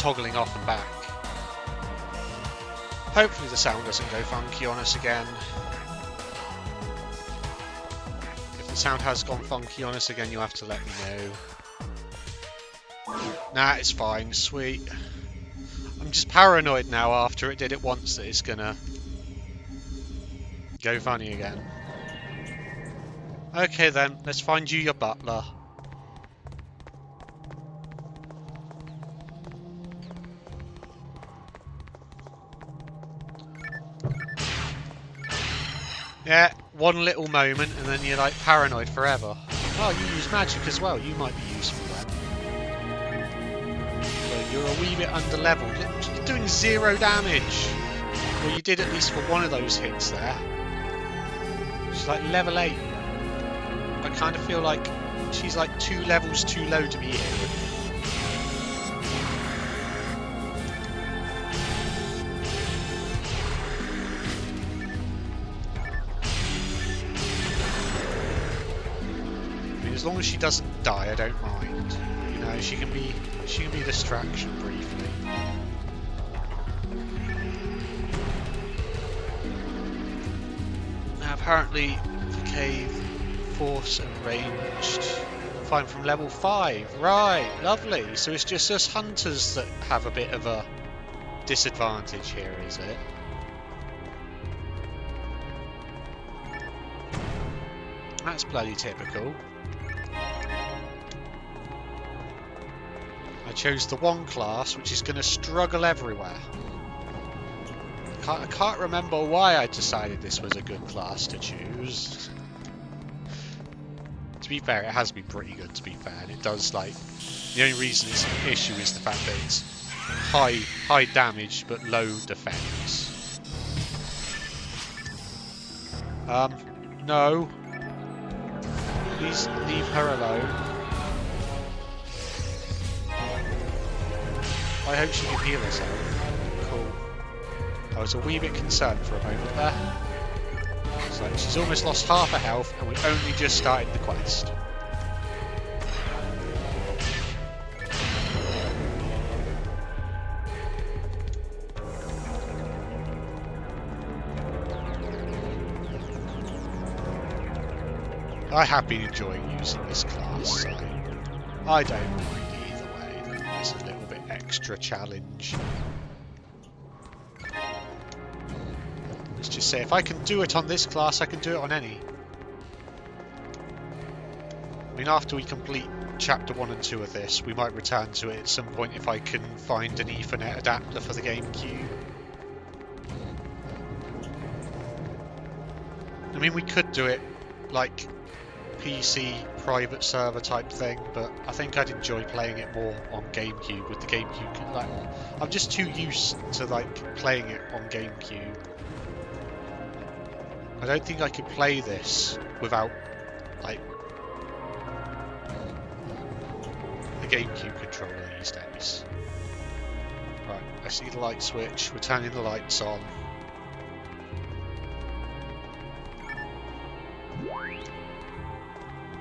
toggling off and back. Hopefully the sound doesn't go funky on us again. If the sound has gone funky on us again, you'll have to let me know. Nah, it's fine, sweet. I'm just paranoid now after it did it once that it's gonna go funny again. Okay then, let's find you your butler. Yeah, one little moment and then you're like paranoid forever. Oh, you use magic as well, you might be useful then. But you're a wee bit under leveled. You're doing 0 damage. Well, you did at least for one of those hits there. She's like level 8. I kind of feel like she's like 2 levels too low to be here. As long as she doesn't die, I don't mind. You know, she can be a distraction briefly. Now apparently the cave force and ranged find from level 5. Right, lovely. So it's just us hunters that have a bit of a disadvantage here, is it? That's bloody typical. I chose the one class which is going to struggle everywhere. I can't remember why I decided this was a good class to choose. To be fair, it has been pretty good to be fair, and it does like... The only reason it's an issue is the fact that it's high damage but low defense. No. Please leave her alone. I hope she can heal herself. Cool. I was a wee bit concerned for a moment there. It's like she's almost lost half her health and we only just started the quest. I have been enjoying using this class, so I don't mind either way. It's a little bit extra challenge. Let's just say if I can do it on this class, I can do it on any. I mean, after we complete chapter 1 and 2 of this, we might return to it at some point if I can find an Ethernet adapter for the Gamecube. I mean, we could do it like PC private server type thing, but I think I'd enjoy playing it more on Gamecube with the Gamecube. Like, I'm just too used to like playing it on Gamecube. I don't think I could play this without like the Gamecube controller these days. Right, I see the light switch. We're turning the lights on.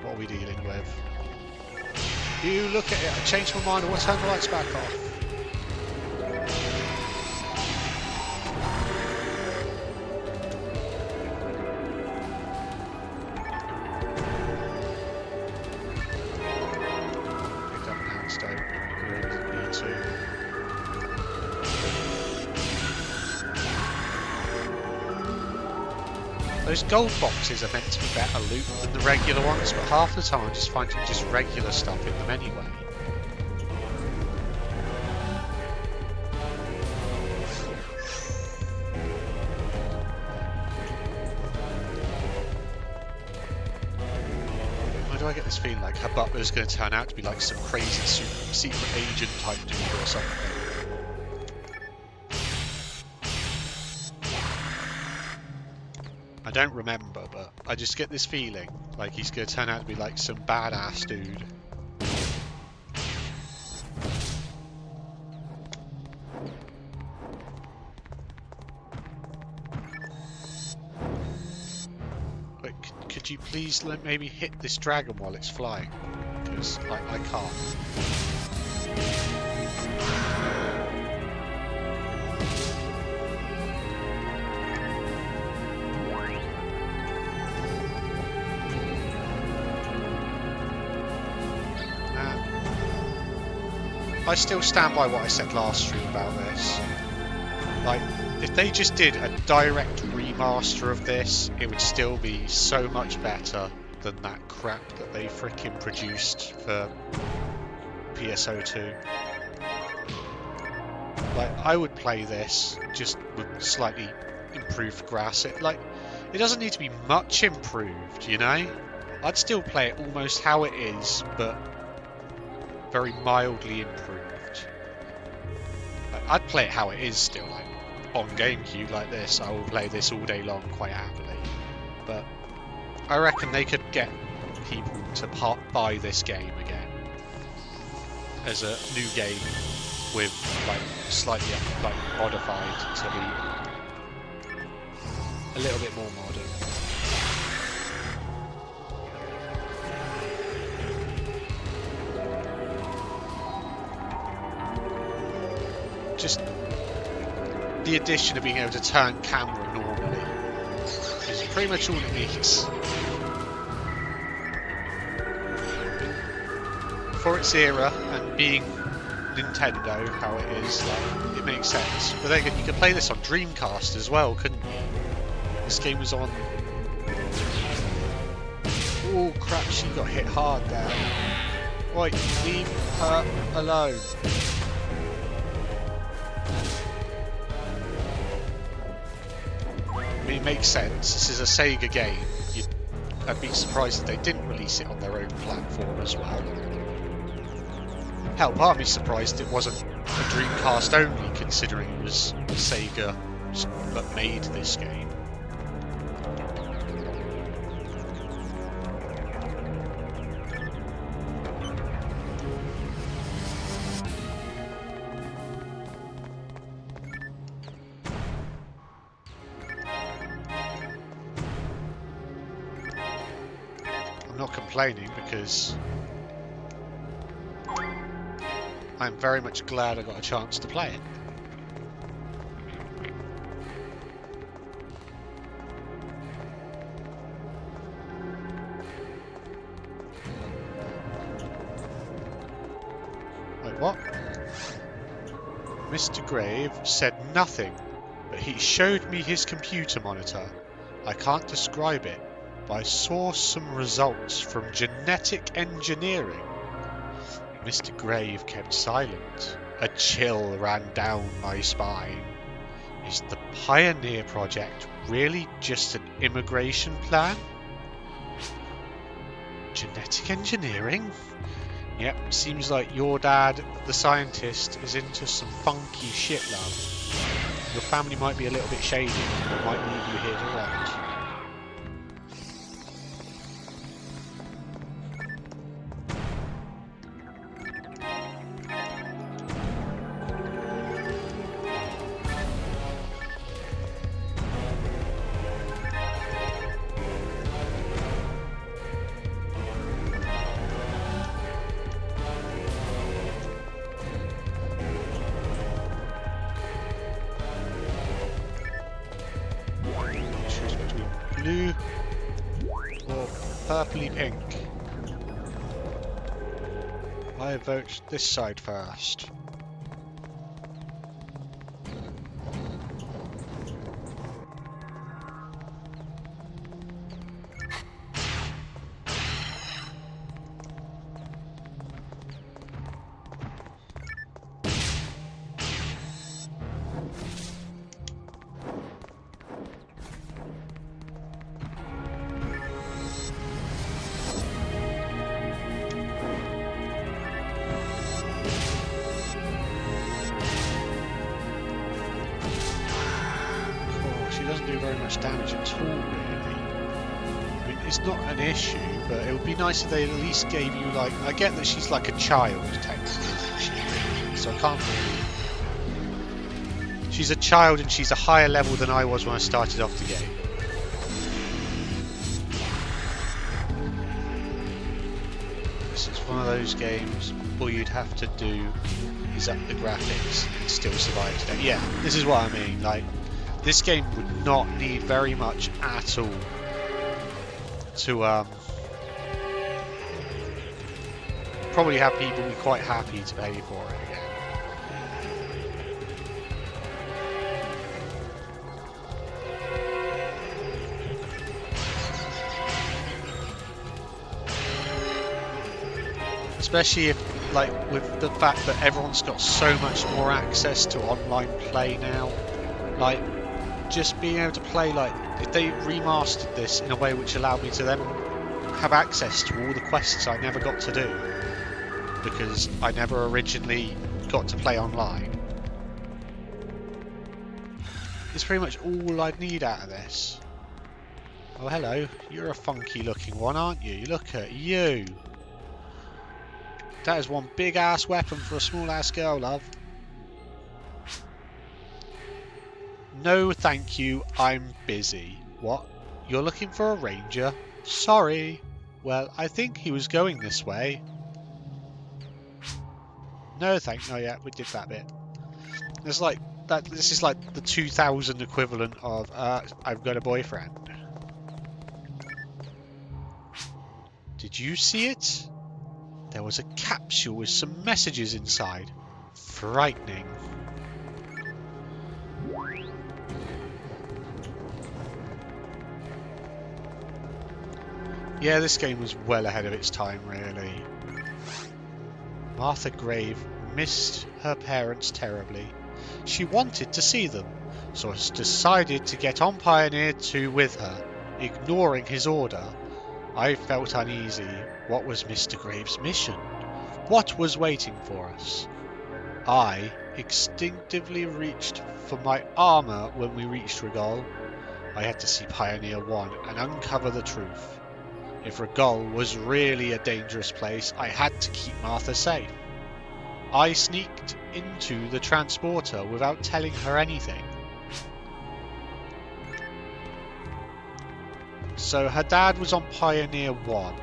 What are we dealing with? You look at it, I changed my mind, I want to turn the lights back off. Picked up an handstone, really need to. Those gold boxes are meant to be better loot than the regular ones, but half the time I'm just finding just regular stuff in them anyway. Why do I get this feeling like her butler's going to turn out to be like some crazy secret agent type dude or something? I don't remember, but I just get this feeling like he's going to turn out to be like some badass dude. But could you please maybe hit this dragon while it's flying? Because I can't. I still stand by what I said last stream about this. Like, if they just did a direct remaster of this, it would still be so much better than that crap that they frickin' produced for PSO2. Like, I would play this just with slightly improved graphics. It doesn't need to be much improved, you know? I'd still play it almost how it is, but very mildly improved. Like, I'd play it how it is still, like on Gamecube like this. I will play this all day long quite happily. But I reckon they could get people to buy this game again as a new game with like slightly like modified to be a little bit more modern. Just the addition of being able to turn camera normally is pretty much all it needs. For its era and being Nintendo how it is, like, it makes sense. But then you could play this on Dreamcast as well, couldn't you? This game was on... Oh crap, she got hit hard there. Right, leave her alone. I mean, it makes sense. This is a Sega game. I'd be surprised if they didn't release it on their own platform as well. Hell, part of me surprised it wasn't a Dreamcast only, considering it was Sega that made this game. I'm not complaining because I'm very much glad I got a chance to play it. Wait, what? Mr. Grave said nothing, but he showed me his computer monitor. I can't describe it, but I saw some results from genetic engineering. Mr. Grave kept silent. A chill ran down my spine. Is the Pioneer Project really just an immigration plan? Genetic engineering? Yep, seems like your dad, the scientist, is into some funky shit, love. Your family might be a little bit shady, but might leave you here to rot. Blue or purpley pink? I vote this side first. Do very much damage at all, really. I mean, it's not an issue, but it would be nice if they at least gave you, like, I get that she's like a child, technically, so I can't really... She's a child and she's a higher level than I was when I started off the game. This is one of those games, all you'd have to do is up the graphics and still survive today. Yeah, this is what I mean, like, this game would not need very much at all to probably have people be quite happy to pay for it again. Especially if, like, with the fact that everyone's got so much more access to online play now. Like, just being able to play, like, if they remastered this in a way which allowed me to then have access to all the quests I never got to do because I never originally got to play online. It's pretty much all I'd need out of this. Oh, hello. You're a funky looking one, aren't you? Look at you. That is one big ass weapon for a small ass girl, love. No, thank you. I'm busy. What? You're looking for a ranger? Sorry. Well, I think he was going this way. No, thank you. Oh, yeah, we did that bit. It's like that. This is like the 2000 equivalent of I've got a boyfriend. Did you see it? There was a capsule with some messages inside. Frightening. Yeah, this game was well ahead of its time, really. Martha Grave missed her parents terribly. She wanted to see them, so decided to get on Pioneer 2 with her, ignoring his order. I felt uneasy. What was Mr. Graves' mission? What was waiting for us? I instinctively reached for my armor when we reached Regal. I had to see Pioneer 1 and uncover the truth. If Regal was really a dangerous place, I had to keep Martha safe. I sneaked into the transporter without telling her anything. So her dad was on Pioneer 1.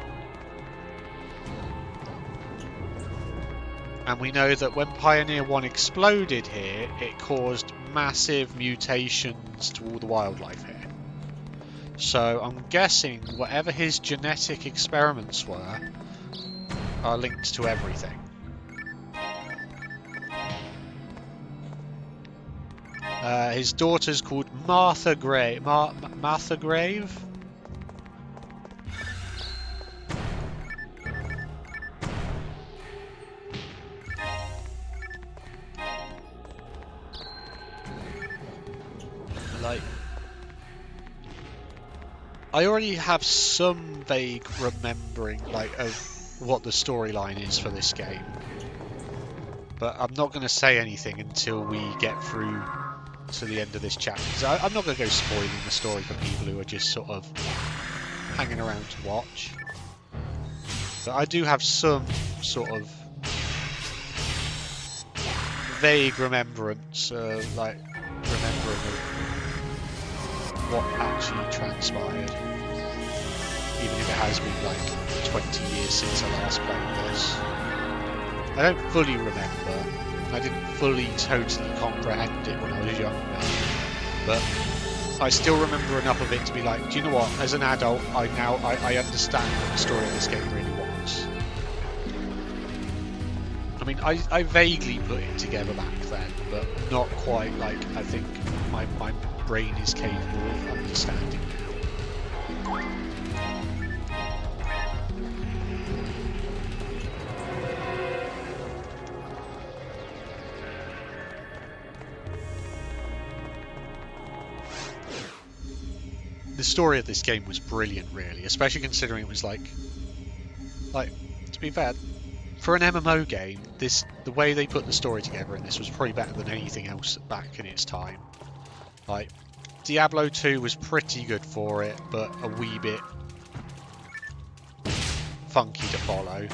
And we know that when Pioneer 1 exploded here, it caused massive mutations to all the wildlife here. So I'm guessing whatever his genetic experiments were are linked to everything. His daughter's called Martha Grave. Martha Grave? Like, I already have some vague remembering, like, of what the storyline is for this game. But I'm not going to say anything until we get through to the end of this chapter. I'm not going to go spoiling the story for people who are just sort of hanging around to watch. But I do have some sort of vague remembrance, like remembering of what actually transpired. Even if it has been like 20 years since I last played this. I don't fully remember. I didn't fully, totally comprehend it when I was younger. But I still remember enough of it to be like, do you know what? As an adult, I understand what the story of this game really was. I mean, I vaguely put it together back then, but not quite like I think my brain is capable of understanding now. The story of this game was brilliant, really, especially considering it was like, to be fair, for an MMO game, the way they put the story together in this was probably better than anything else back in its time. Like, Diablo 2 was pretty good for it, but a wee bit funky to follow.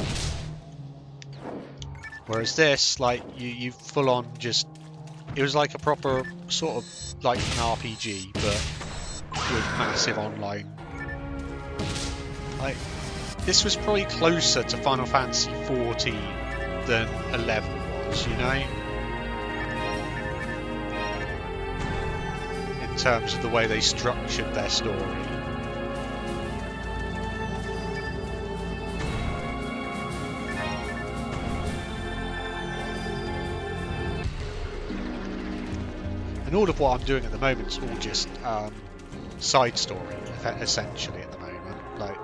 Whereas this, like, you full on just, it was like a proper sort of like an RPG, but with massive online. Like, this was probably closer to Final Fantasy 14 than 11 was, you know? In terms of the way they structured their story. And all of what I'm doing at the moment is all just side story, essentially, at the moment. Like,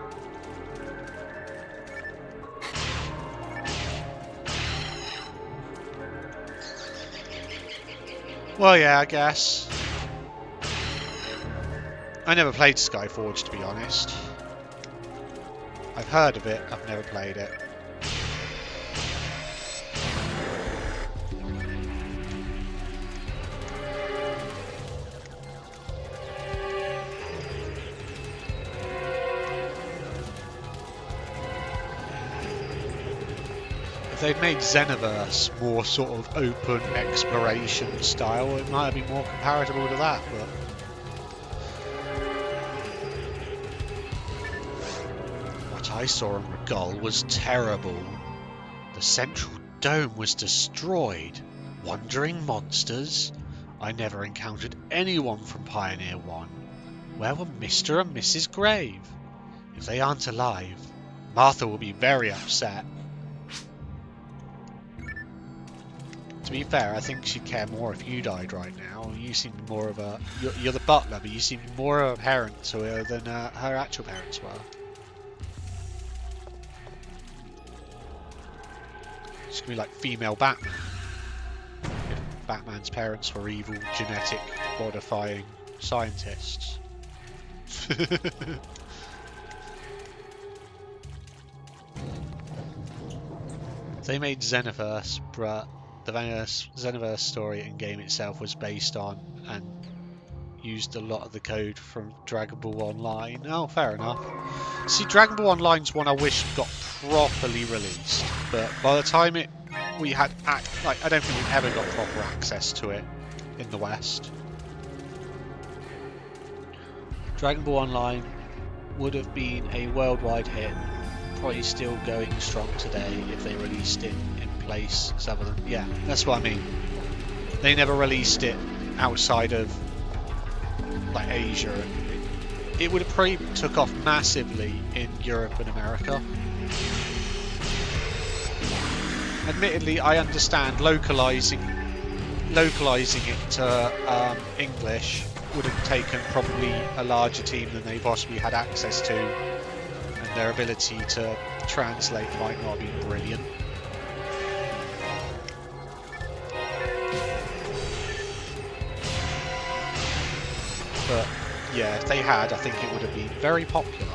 Well, yeah, I guess. I never played Skyforge, to be honest. I've heard of it, I've never played it. If they'd made Xenoverse more sort of open exploration style, it might have been more comparable to that, but... What I saw on Regal was terrible. The central dome was destroyed. Wandering monsters? I never encountered anyone from Pioneer 1. Where were Mr. and Mrs. Grave? If they aren't alive, Martha will be very upset. To be fair, I think she'd care more if you died right now. You seem more of a... You're the butler, but you seem more of a parent to her than her actual parents were. It's gonna be like female Batman. If Batman's parents were evil, genetic, modifying scientists. They made Xenoverse, but the Xenoverse story and game itself was based on and used a lot of the code from Dragon Ball Online. Oh, fair enough. See, Dragon Ball Online's one I wish got properly released, but by the time we had I don't think we ever got proper access to it in the West. Dragon Ball Online would have been a worldwide hit, probably still going strong today if they released it in places other than... Yeah, that's what I mean. They never released it outside of like Asia. It would have probably took off massively in Europe and America. Admittedly, I understand localizing it to English would have taken probably a larger team than they possibly had access to, and their ability to translate might not be brilliant. But yeah, if they had, I think it would have been very popular.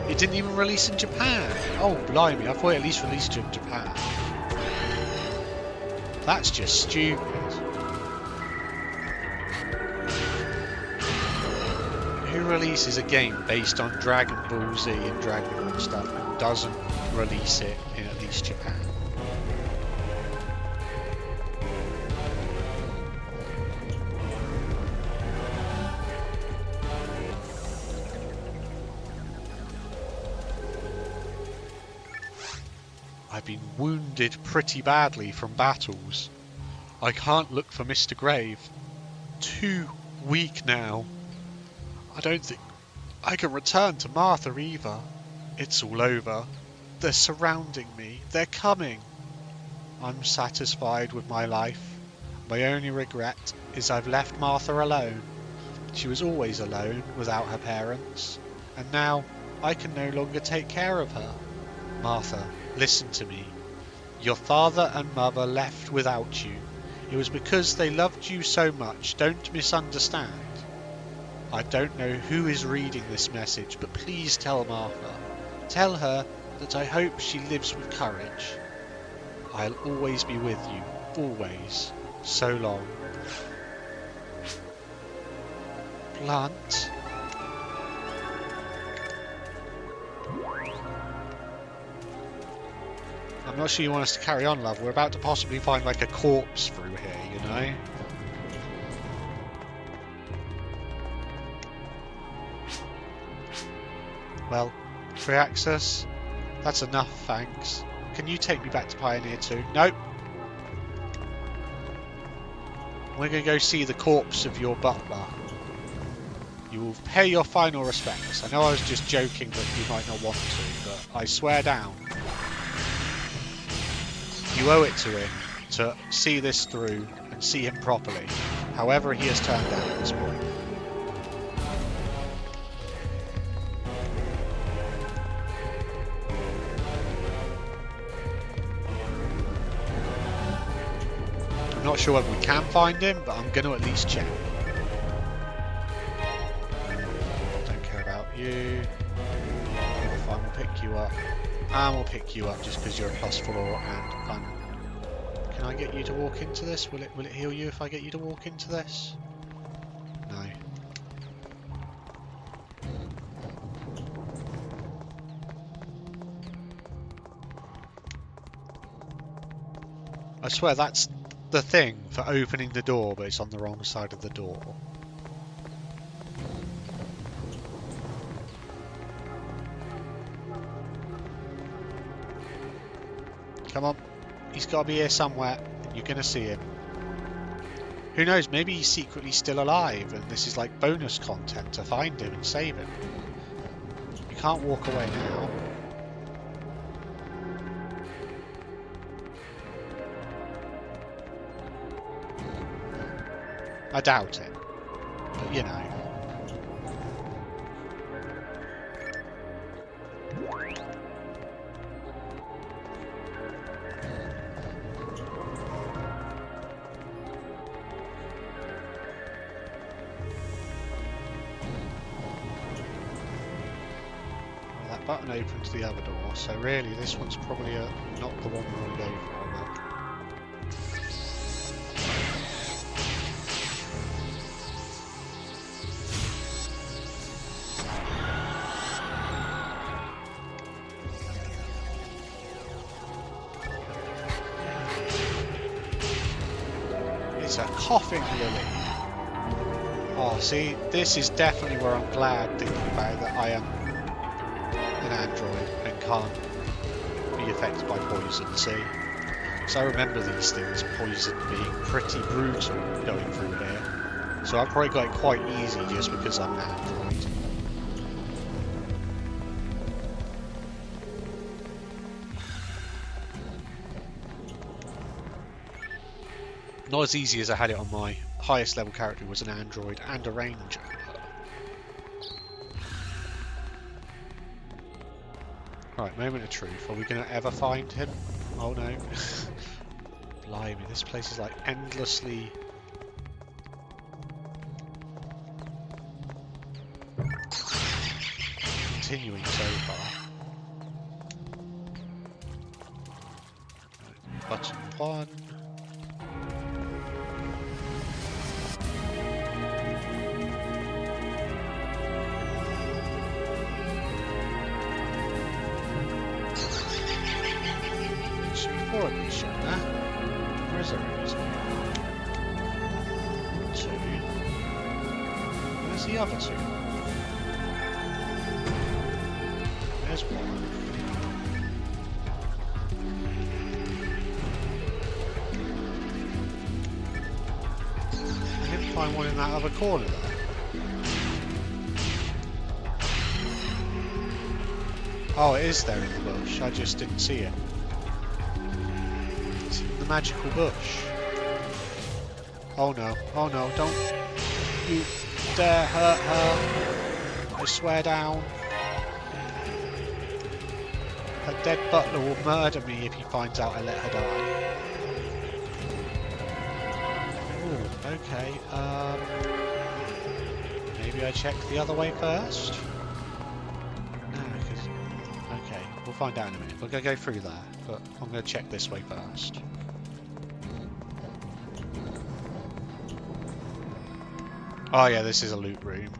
It didn't even release in Japan. Oh, blimey, I thought it at least released in Japan. That's just stupid. Who releases a game based on Dragon Ball Z and Dragon Ball stuff and doesn't release it in at least Japan? I've been wounded pretty badly from battles. I can't look for Mr. Grave. Too weak now. I don't think I can return to Martha either. It's all over. They're surrounding me. They're coming. I'm satisfied with my life. My only regret is I've left Martha alone. She was always alone without her parents. And now I can no longer take care of her. Martha, listen to me. Your father and mother left without you. It was because they loved you so much. Don't misunderstand. I don't know who is reading this message, but please tell Martha. Tell her that I hope she lives with courage. I'll always be with you. Always. So long. Blunt. I'm not sure you want us to carry on, love. We're about to possibly find like a corpse through here, you know? Well, free access? That's enough, thanks. Can you take me back to Pioneer 2? Nope. We're going to go see the corpse of your butler. You will pay your final respects. I know I was just joking that you might not want to, but I swear down. You owe it to him to see this through and see him properly, however he has turned out at this point. I'm not sure whether we can find him, but I'm going to at least check. Don't care about you. Fine, we'll pick you up. And we'll pick you up just because you're a +4 and fun. Can I get you to walk into this? Will it heal you if I get you to walk into this? No. I swear that's the thing for opening the door, but it's on the wrong side of the door. Come on. He's got to be here somewhere. You're going to see him. Who knows, maybe he's secretly still alive and this is like bonus content to find him and save him. You can't walk away now. I doubt it, but you know. Well, that button opens the other door, so really this one's probably not the one we want to go for. It's a coughing lily. Oh, see, this is definitely where I'm glad thinking about that I am an android and can't be affected by poison, see? So I remember these things, poison being pretty brutal going through here. So I probably got it quite easy just because I'm an android. Not as easy as I had it on my highest level character, who was an android and a ranger. Right, moment of truth. Are we going to ever find him? Oh no. Blimey, this place is like endlessly... continuing so far. Right, button 1. Four of these shut there. Where is there a reason? 2. Where's the other 2? There's 1. I didn't find one in that other corner there. Oh, it is there in the bush. I just didn't see it. The magical bush. Oh no, don't you dare hurt her. I swear down. Her dead butler will murder me if he finds out I let her die. Ooh, okay, maybe I check the other way first? No, because... okay, we'll find out in a minute. We're going to go through there, but I'm going to check this way first. Oh yeah, this is a loot room.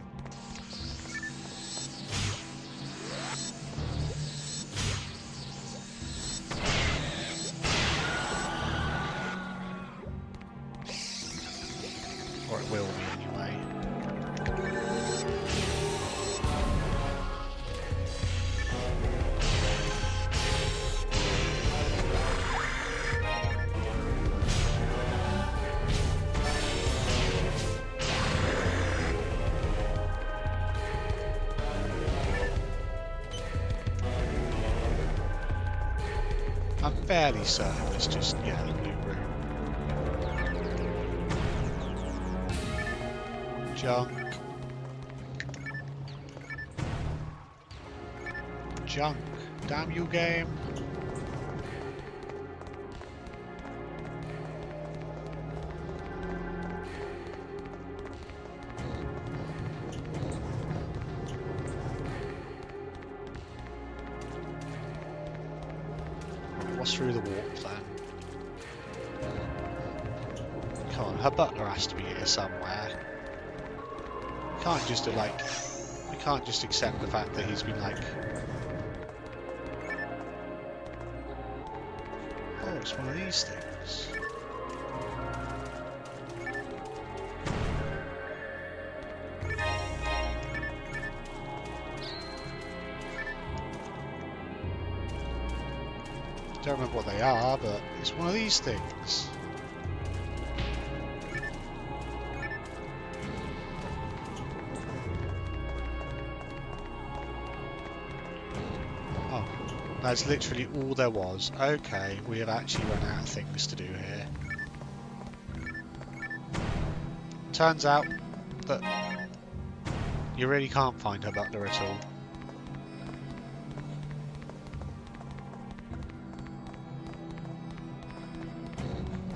Or it will be anyway. I'm fairly certain it's just, yeah, a loot room. Junk. Junk. Damn you, game. pass through the warp then. Come on, her butler has to be here somewhere. We can't just we can't just accept the fact that he's been like... Oh, it's one of these things. Don't remember what they are, but it's one of these things. Oh, that's literally all there was. Okay, we have actually run out of things to do here. Turns out that you really can't find her butler at all.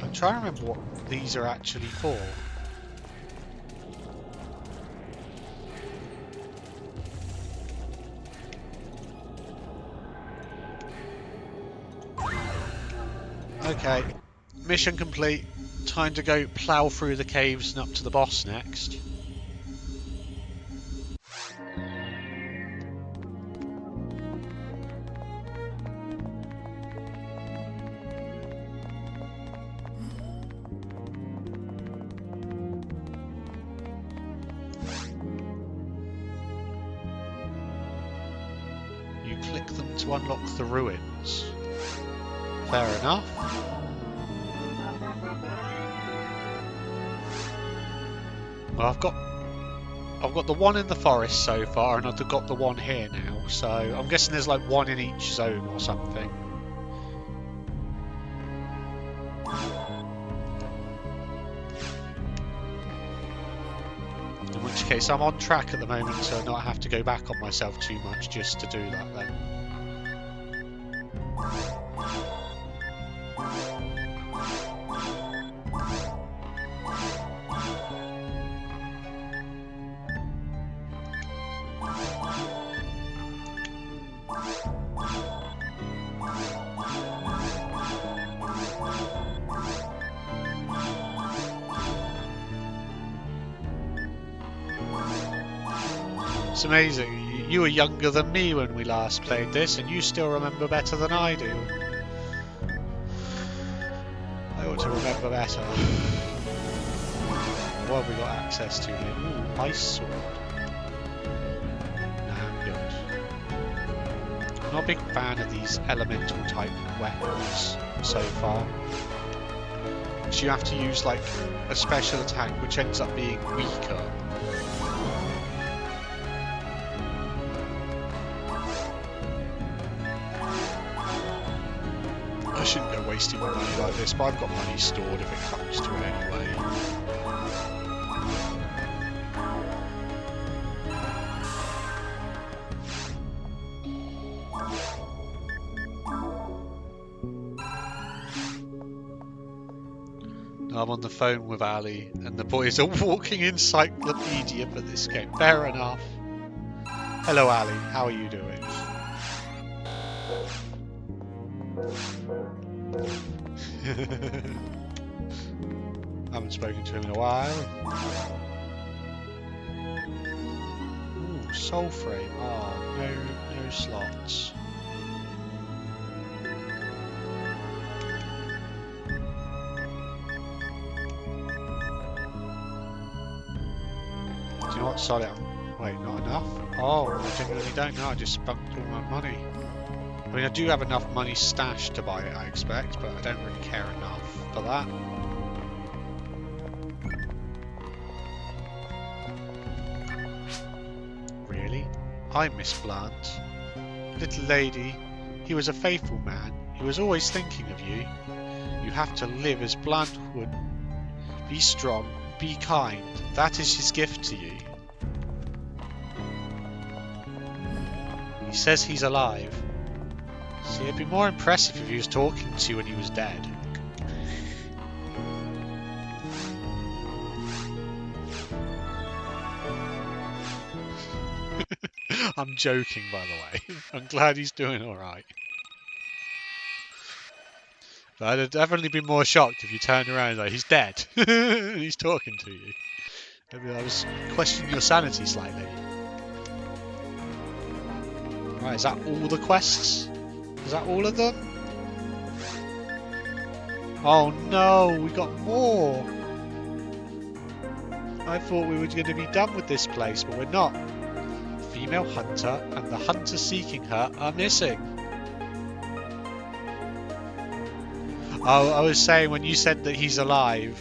I'm trying to remember what these are actually for. Okay, mission complete. Time to go plough through the caves and up to the boss next. You click them to unlock the ruins. Fair enough. Well, I've got the one in the forest so far, and I've got the one here now. So I'm guessing there's like one in each zone or something. In which case, I'm on track at the moment, so I not have to go back on myself too much just to do that then. It's amazing. You were younger than me when we last played this, and you still remember better than I do. I ought to remember better. What have we got access to here? Ooh, ice sword. Nah, I'm good. I'm not a big fan of these elemental type weapons so far. So you have to use like a special attack which ends up being weaker. I shouldn't go wasting my money like this, but I've got money stored if it comes to it anyway. I'm on the phone with Ali, and the boys are walking encyclopedia for this game. Fair enough. Hello Ali, how are you doing? I haven't spoken to him in a while. Ooh, soul frame. Ah, no slots. Do you know what? Sorry, wait, not enough? Oh, I genuinely don't know. I just spent all my money. I mean, I do have enough money stashed to buy it, I expect, but I don't really care enough for that. Really? I miss Blunt. Little lady, he was a faithful man. He was always thinking of you. You have to live as Blunt would. Be strong, be kind. That is his gift to you. He says he's alive. See, it'd be more impressive if he was talking to you when he was dead. I'm joking, by the way. I'm glad he's doing alright. But I'd have definitely been more shocked if you turned around and like, he's dead. And he's talking to you. I was questioning your sanity slightly. Right, is that all the quests? Is that all of them? Oh no, we got more! I thought we were going to be done with this place, but we're not. Female hunter and the hunter seeking her are missing. Oh, I was saying when you said that he's alive,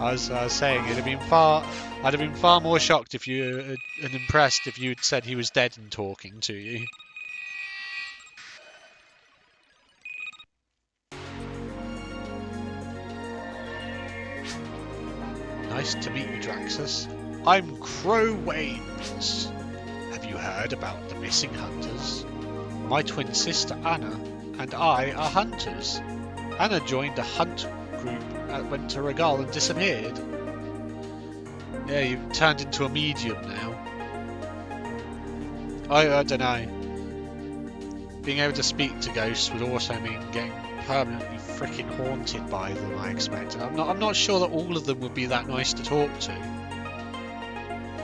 I was saying I'd have been far more shocked if you and impressed if you had said he was dead and talking to you. Nice to meet you, Draxus. I'm Crow Wains. Have you heard about the missing hunters? My twin sister Anna and I are hunters. Anna joined a hunt group went to Regal and disappeared. Yeah, you've turned into a medium now. I don't know. Being able to speak to ghosts would also mean getting permanently freaking haunted by them, I expect. I'm not sure that all of them would be that nice to talk to.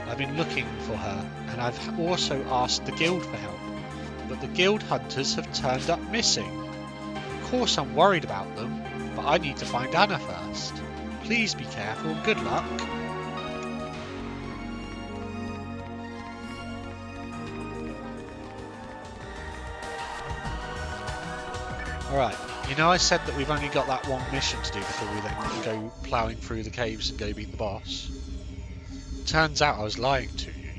I've been looking for her, and I've also asked the guild for help, but the guild hunters have turned up missing. Of course I'm worried about them, but I need to find Anna first. Please be careful and good luck. Alright, you know I said that we've only got that one mission to do before we then go ploughing through the caves and go beat the boss. Turns out I was lying to you,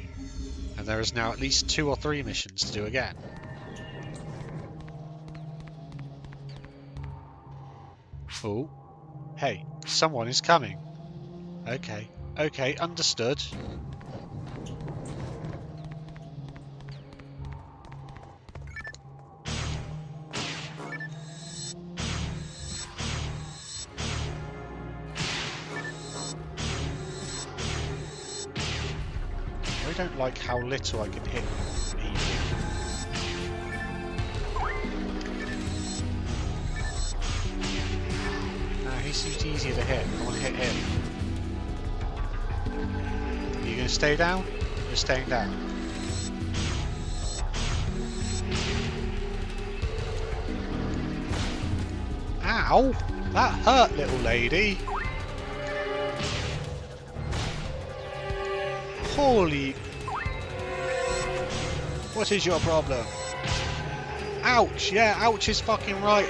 and there is now at least 2 or 3 missions to do again. Oh, hey, someone is coming. Okay, understood. I don't like how little I can hit people. He seems easier to hit. I want to hit him. Are you going to stay down? You're staying down. Ow! That hurt, little lady. Holy... What is your problem? Ouch! Yeah, ouch is fucking right.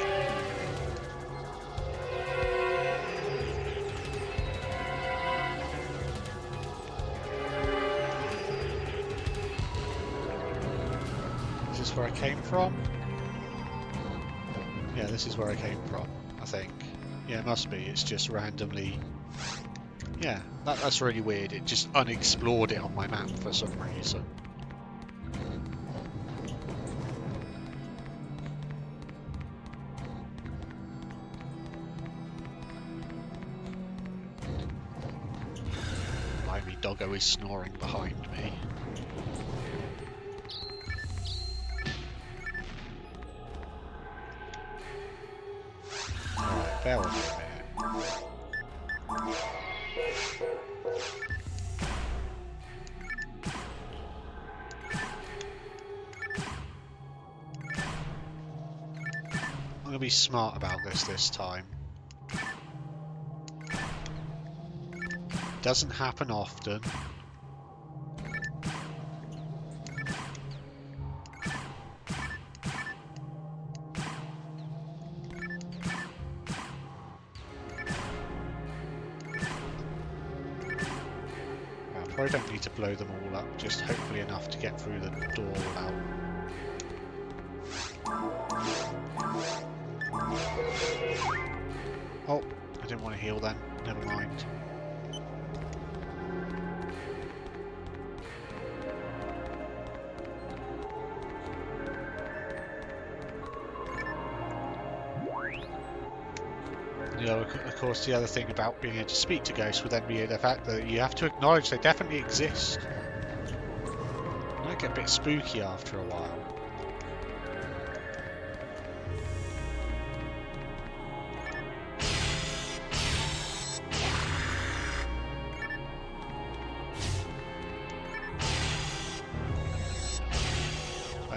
Is this where I came from? Yeah, this is where I came from, I think. Yeah, it must be. It's just randomly... Yeah, that's really weird. It just unexplored it on my map for some reason. Blimey, doggo is snoring behind me. Alright, bear with me a minute. I'm going to be smart about this time. Doesn't happen often. Probably don't need to blow them all up, just hopefully enough to get through the door without... Oh, I didn't want to heal then, never mind. You know, of course, the other thing about being able to speak to ghosts would then be the fact that you have to acknowledge they definitely exist. It might get a bit spooky after a while.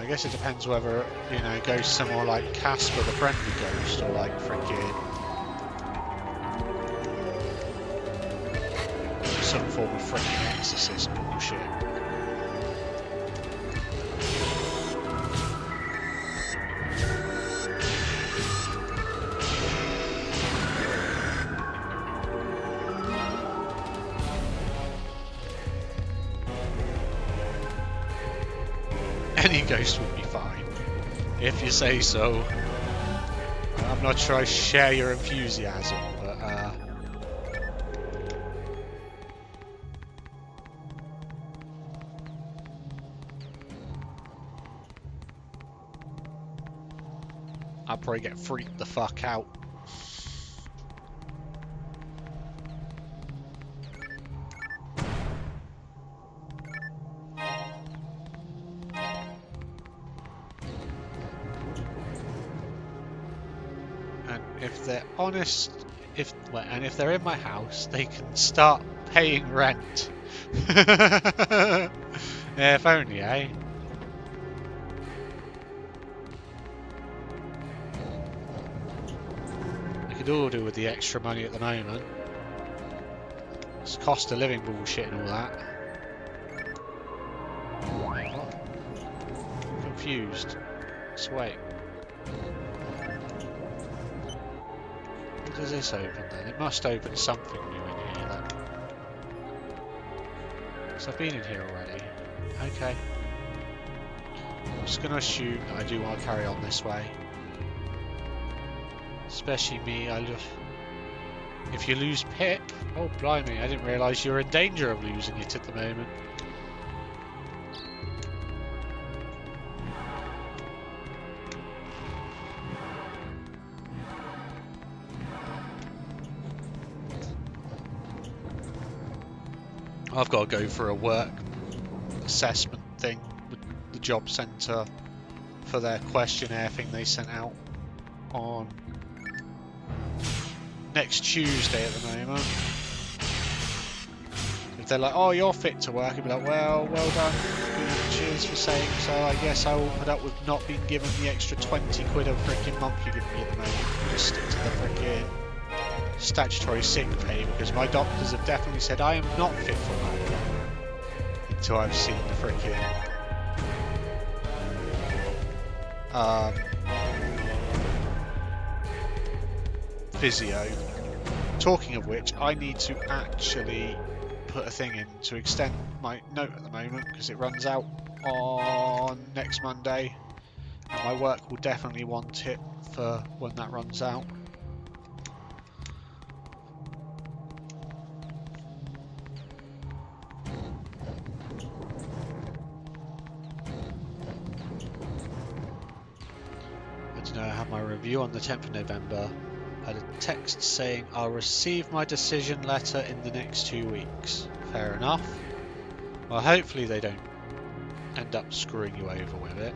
guess it depends whether, you know, it goes somewhere like Casper the Friendly Ghost or like freaking some form of freaking exorcist bullshit. Any ghost would be fine, if you say so. I'm not sure I share your enthusiasm, but I'd probably get freaked the fuck out. If they're honest, if they're in my house, they can start paying rent. Yeah, if only, eh? They could all do with the extra money at the moment. It's cost of living bullshit and all that. Wait, what? I'm confused. Let's wait. Does this open then? It must open something new in here then. So I've been in here already. Okay. I'm just going to assume that I do want to carry on this way. Especially me, if you lose Pip... Oh blimey, I didn't realise you were in danger of losing it at the moment. I've got to go for a work assessment thing with the job centre for their questionnaire thing they sent out on next Tuesday at the moment. If they're like, oh, you're fit to work, I'd be like, well done, cheers for saying so. I guess I will put up with not being given the extra 20 quid a freaking month you're giving me at the moment. Just stick to the freaking statutory sick pay, because my doctors have definitely said I am not fit for work until I've seen the freaking physio. Talking of which, I need to actually put a thing in to extend my note at the moment, because it runs out on next Monday and my work will definitely want it for when that runs out. I had my review on the 10th of November. I had a text saying I'll receive my decision letter in the next 2 weeks. Fair enough. Well, hopefully they don't end up screwing you over with it.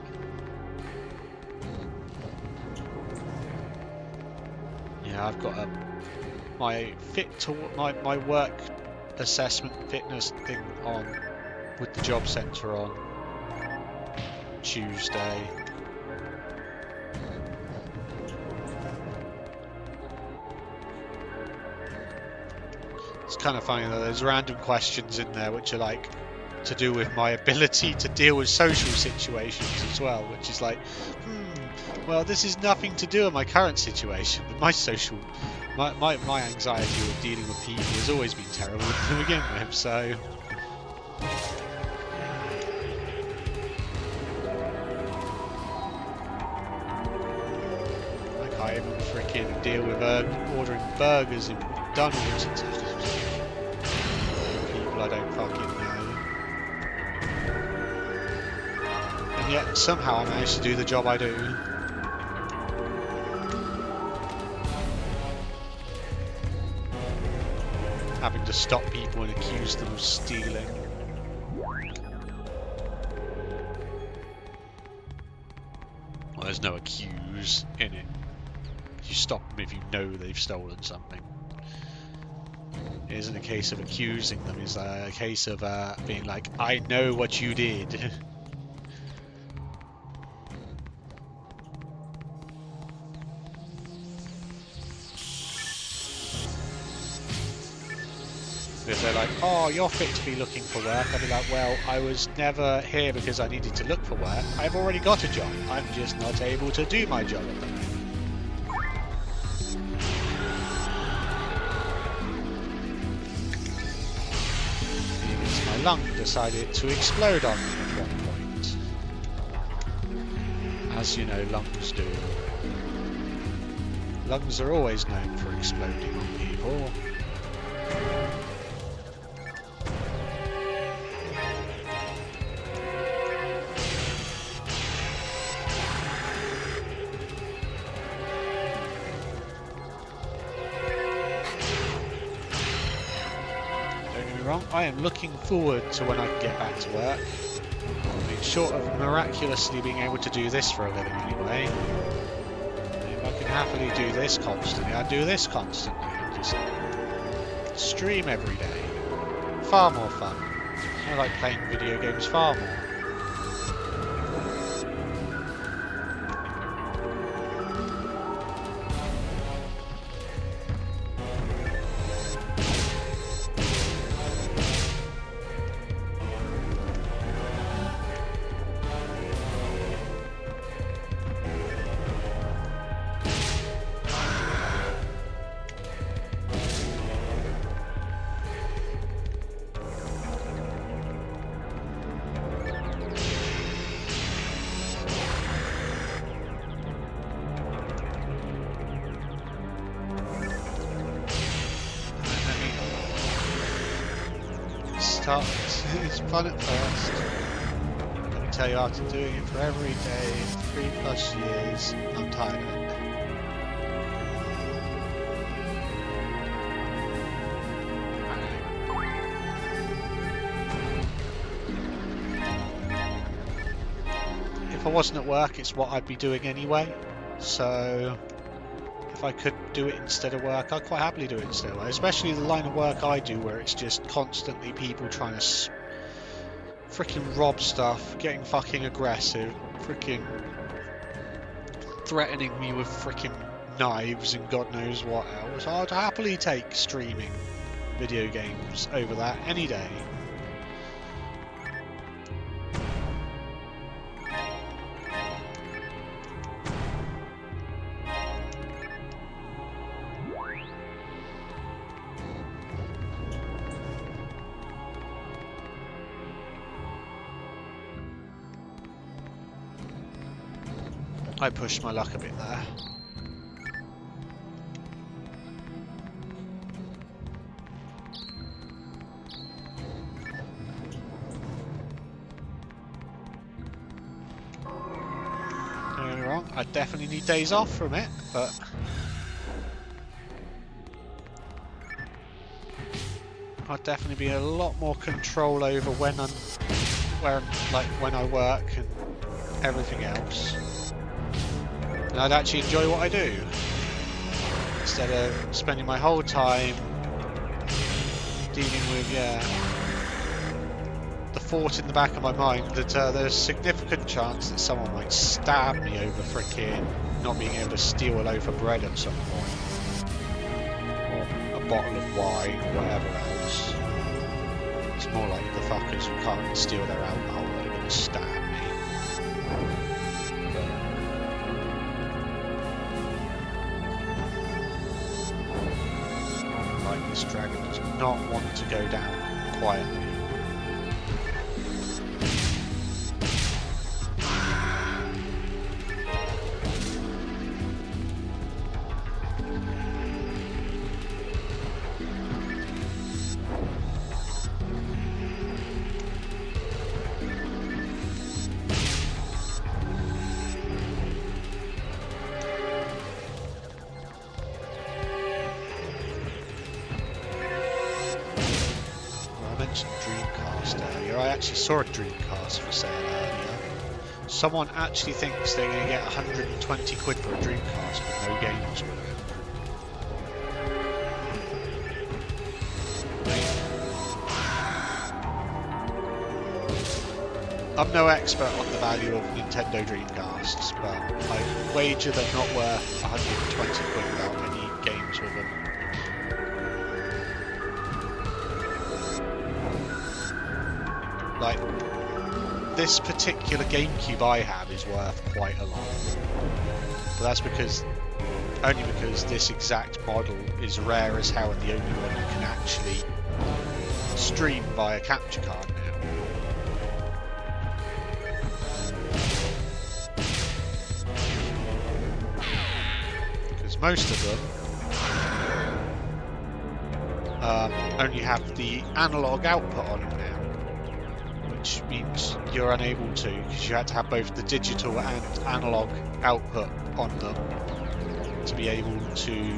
Yeah, I've got my my work assessment fitness thing on with the job centre on Tuesday. It's kind of funny that there's random questions in there which are like to do with my ability to deal with social situations as well, which is like, well, this is nothing to do with my current situation, but my anxiety with dealing with people has always been terrible to begin with, so... I can't even freaking deal with ordering burgers in McDonald's and stuff. People I don't fucking know. And yet somehow I managed to do the job I do. Having to stop people and accuse them of stealing. Well, there's no accuse in it. You stop them if you know they've stolen something. It isn't a case of accusing them, it's a case of being like, I know what you did. Because they're like, oh, you're fit to be looking for work. I'd be like, well, I was never here because I needed to look for work. I've already got a job. I'm just not able to do my job at the moment. Because my lung decided to explode on me at one point. As you know, lungs do. Lungs are always known for exploding on people. I am looking forward to when I can get back to work. I mean, short of miraculously being able to do this for a living anyway. If I can happily do this constantly, I'd do this constantly. And just stream every day. Far more fun. I like playing video games far more. It's fun at first. Let me tell you, after doing it for every day, 3+ years, I'm tired of it. If I wasn't at work, it's what I'd be doing anyway. So if I could do it instead of work, I'd quite happily do it instead of work. Especially the line of work I do, where it's just constantly people trying to freaking rob stuff, getting fucking aggressive, freaking threatening me with freaking knives and God knows what else. I'd happily take streaming video games over that any day. I pushed my luck a bit there. Don't get me wrong, I definitely need days off from it, but I'd definitely be a lot more control over when I work and everything else. And I'd actually enjoy what I do, instead of spending my whole time dealing with, the thought in the back of my mind that there's a significant chance that someone might stab me over frickin' not being able to steal a loaf of bread at some point, or a bottle of wine, or whatever else. It's more like the fuckers who can't steal their alcohol that are going to stab me. This dragon does not want to go down quietly. I saw a Dreamcast for sale earlier. Someone actually thinks they're going to get 120 quid for a Dreamcast with no games with it. I'm no expert on the value of Nintendo Dreamcasts, but I wager they're not worth 120 quid without any games with them. like, this particular Gamecube I have is worth quite a lot. But that's only because this exact model is rare as hell and the only one you can actually stream via capture card now. Because most of them only have the analog output on them now, which means you're unable to, because you had to have both the digital and analog output on them to be able to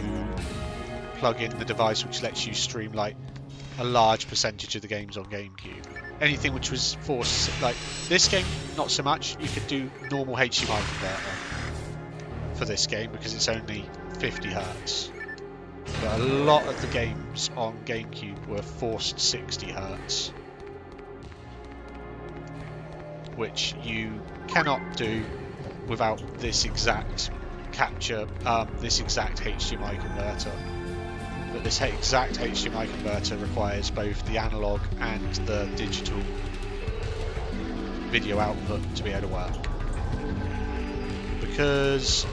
plug in the device which lets you stream like a large percentage of the games on Gamecube. Anything which was forced, like this game, not so much. You could do normal HDMI converter for this game because it's only 50 Hz. But a lot of the games on Gamecube were forced 60 Hz, which you cannot do without this exact this exact HDMI converter. But this exact HDMI converter requires both the analog and the digital video output to be able to work. Because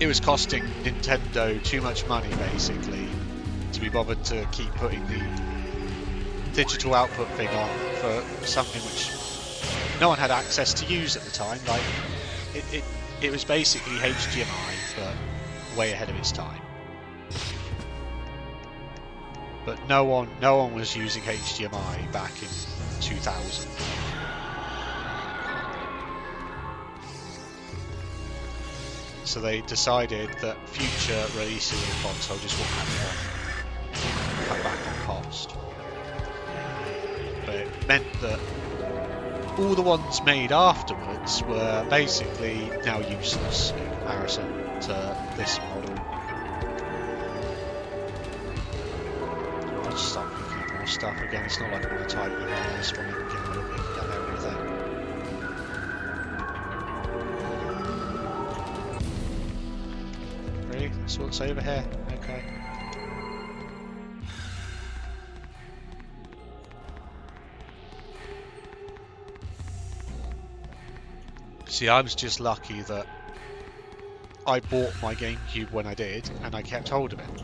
it was costing Nintendo too much money, basically, to be bothered to keep putting the digital output thing on for something which no one had access to use at the time. Like, it was basically HDMI, but way ahead of its time. But no one was using HDMI back in 2000. So they decided that future releases of the console just wouldn't have to cut back on cost. But it meant that all the ones made afterwards were basically now useless in comparison to this model. I'll just start looking at more stuff again. It's not like I'm going to type in this one and get done everything. Really? That's what's over here? Okay. See, I was just lucky that I bought my Gamecube when I did, and I kept hold of it.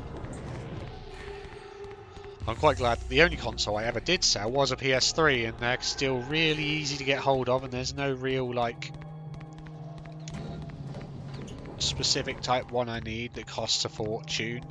I'm quite glad that the only console I ever did sell was a PS3, and they're still really easy to get hold of, and there's no real, like, specific type one I need that costs a fortune.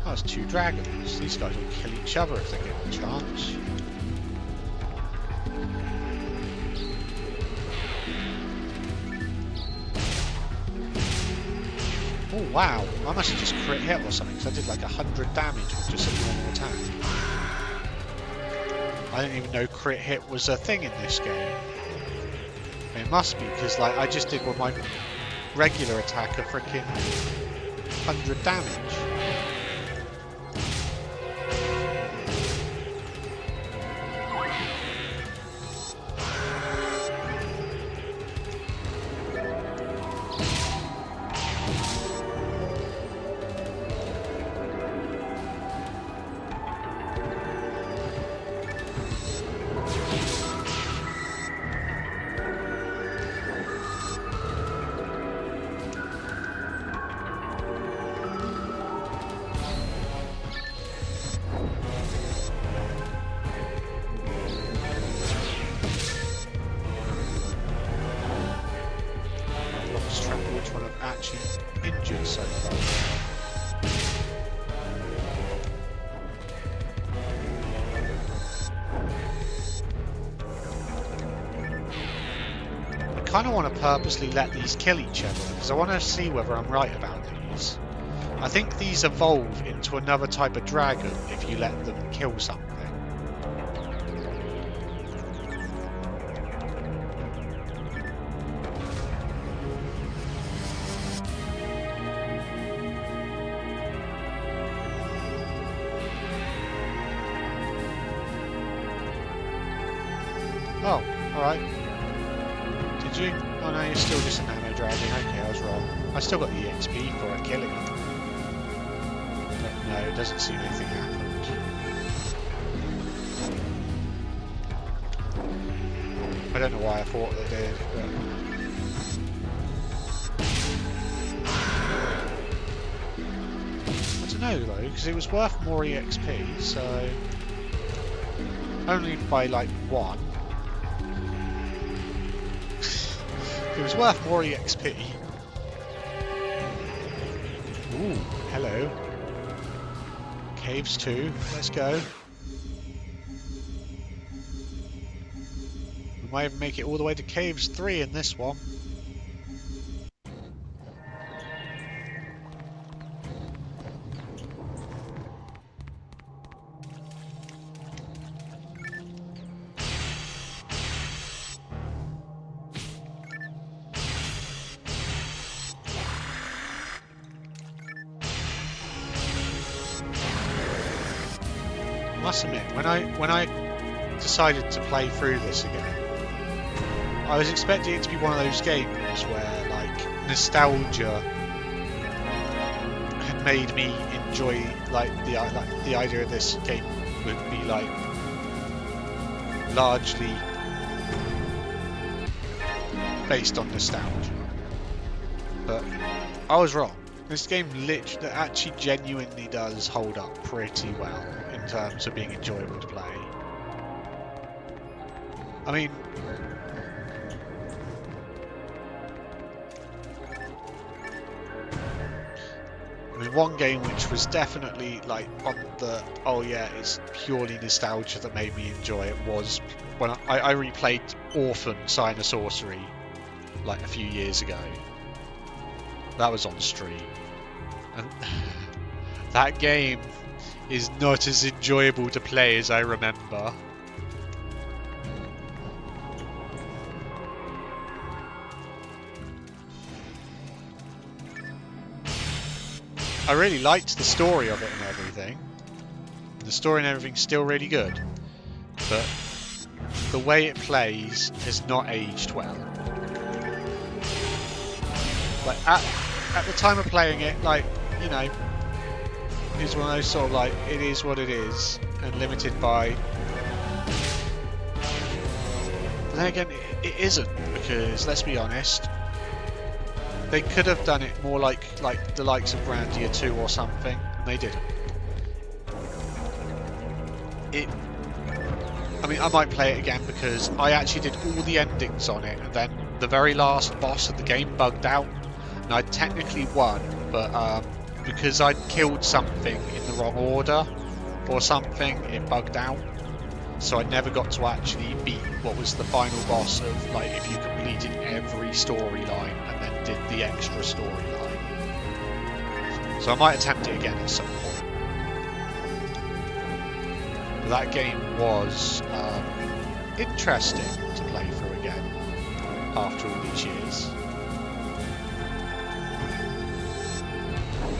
That's two dragons. These guys will kill each other if they get a chance. Oh wow, I must have just crit hit or something, because I did like 100 damage with just a normal attack. I didn't even know crit hit was a thing in this game. It must be, because like I just did with my regular attack a freaking 100 damage. Injured so far. I kind of want to purposely let these kill each other because I want to see whether I'm right about these. I think these evolve into another type of dragon if you let them kill something. Oh, alright. Did you? Oh no, you're still just a nano dragon. Okay, I was wrong. I still got the EXP for it killing it. But no, it doesn't seem anything happened. I don't know why I thought they did, but... I don't know though, because it was worth more EXP, so... Only by like 1. It was worth more EXP. Ooh, hello. Caves 2, let's go. We might even make it all the way to Caves 3 in this one. I must admit, when I decided to play through this again, I was expecting it to be one of those games where like nostalgia had made me enjoy like the idea of this game would be like largely based on nostalgia, but I was wrong. This game literally actually genuinely does hold up pretty well in terms of being enjoyable to play. I mean, one game which was definitely like on the oh yeah, it's purely nostalgia that made me enjoy it was when I replayed Orphan Sign of Sorcery like a few years ago. That was on stream, and that game is not as enjoyable to play as I remember. I really liked the story of it and everything. The story and everything's still really good, but the way it plays has not aged well. Like at the time of playing it, like, you know, it's one of those sort of like, it is what it is, and limited by... But then again, it isn't, because, let's be honest, they could have done it more like the likes of Grandia 2 or something, and they didn't. I mean, I might play it again because I actually did all the endings on it, and then the very last boss of the game bugged out, and I technically won, but because I'd killed something in the wrong order or something, it bugged out. So I never got to actually beat what was the final boss of, like, if you completed every storyline and then did the extra storyline. So I might attempt it again at some point. But that game was interesting to play through again after all these years.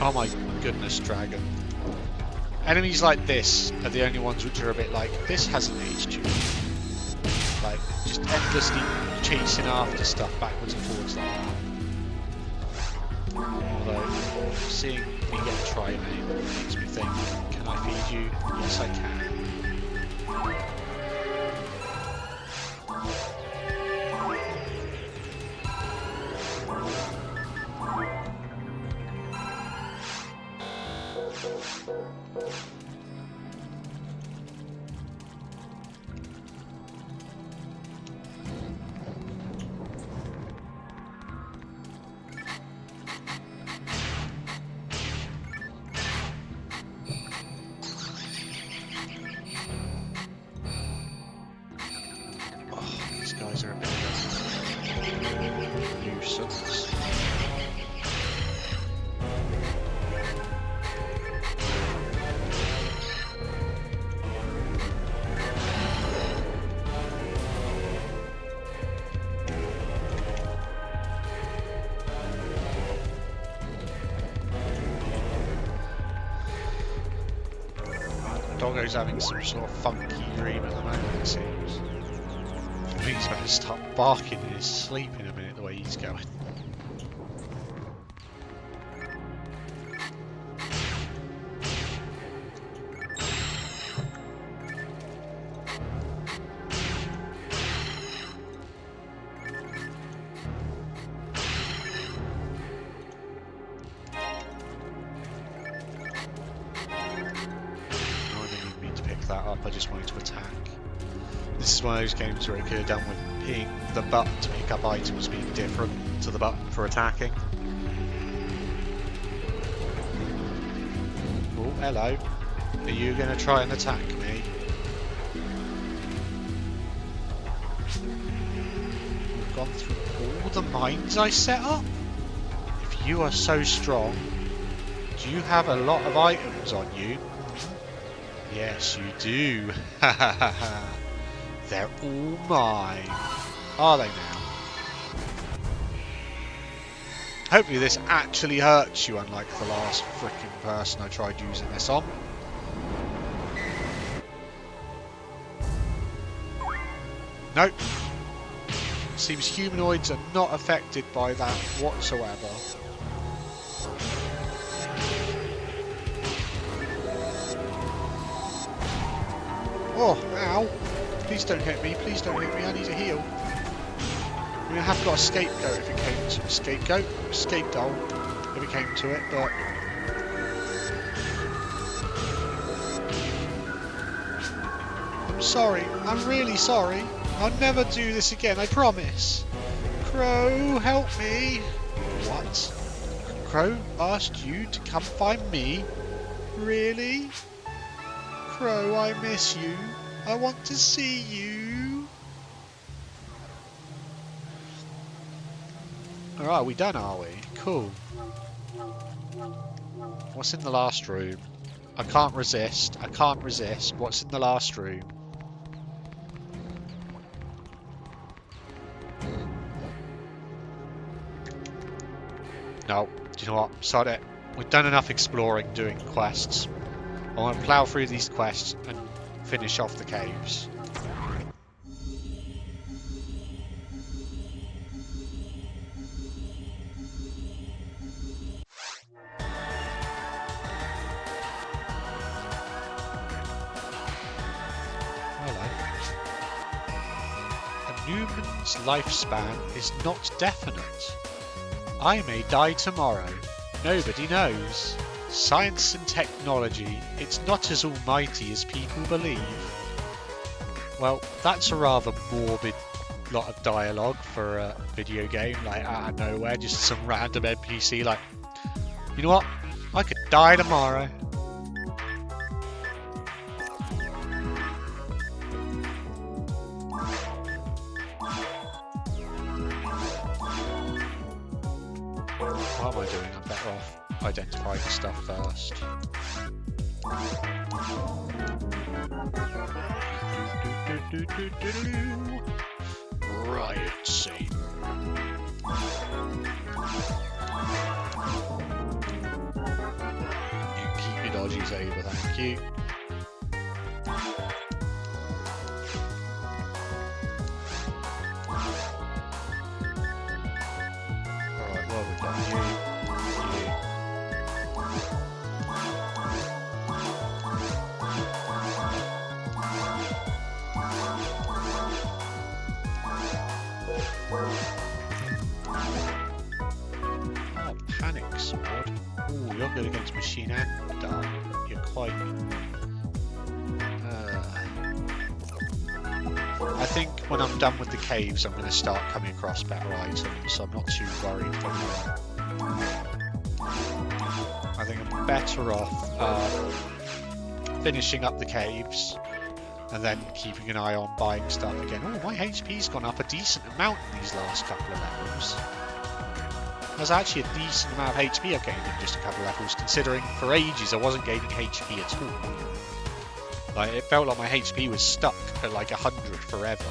Oh my goodness, dragon. Enemies like this are the only ones which are a bit like, this hasn't aged you. Like, just endlessly chasing after stuff backwards and forwards like that. Although, seeing me get a try name makes me think, can I feed you? Yes, I can. These guys are a bit of a nuisance. Doggo's having some sort of funky dream at the moment, it seems. I think he's about to start barking in his sleep in a minute, the way he's going. I just wanted to attack. This is one of those games where it could have done with hitting the button to pick up items being different to the button for attacking. Oh, hello. Are you going to try and attack me? We've gone through all the mines I set up? If you are so strong, do you have a lot of items on you? Yes, you do. Ha ha ha ha. They're all mine. Are they now? Hopefully this actually hurts you, unlike the last frickin' person I tried using this on. Nope. Seems humanoids are not affected by that whatsoever. Oh, ow. Please don't hit me, please don't hit me, I need a heal. I mean, I have got a scapegoat if it came to scapegoat if it came to it, but... I'm sorry, I'm really sorry. I'll never do this again, I promise. Crow, help me. What? Crow asked you to come find me? Really? Crow, I miss you. I want to see you. Alright, are we done, are we? Cool. What's in the last room? I can't resist. I can't resist. What's in the last room? No. Do you know what? Sod it. We've done enough exploring, doing quests. I want to plough through these quests and finish off the caves. Hello. A Newman's lifespan is not definite. I may die tomorrow. Nobody knows. Science and technology, it's not as almighty as people believe. Well, that's a rather morbid lot of dialogue for a video game, like out of nowhere, just some random NPC like, you know what, I could die tomorrow. What am I doing? I'm better off identifying stuff first. Riot scene. You keep your dodgies over, thank you. Alright, well we've done you. Oh, panic sword. Ooh, you're good against machine and dark. You're quite... I think when I'm done with the caves, I'm going to start coming across better items, so I'm not too worried about that. I think I'm better off finishing up the caves and then keeping an eye on buying stuff again. Oh, my HP's gone up a decent amount in these last couple of levels. There's actually a decent amount of HP I've gained in just a couple of levels, considering for ages I wasn't gaining HP at all. Like, it felt like my HP was stuck at like 100 forever.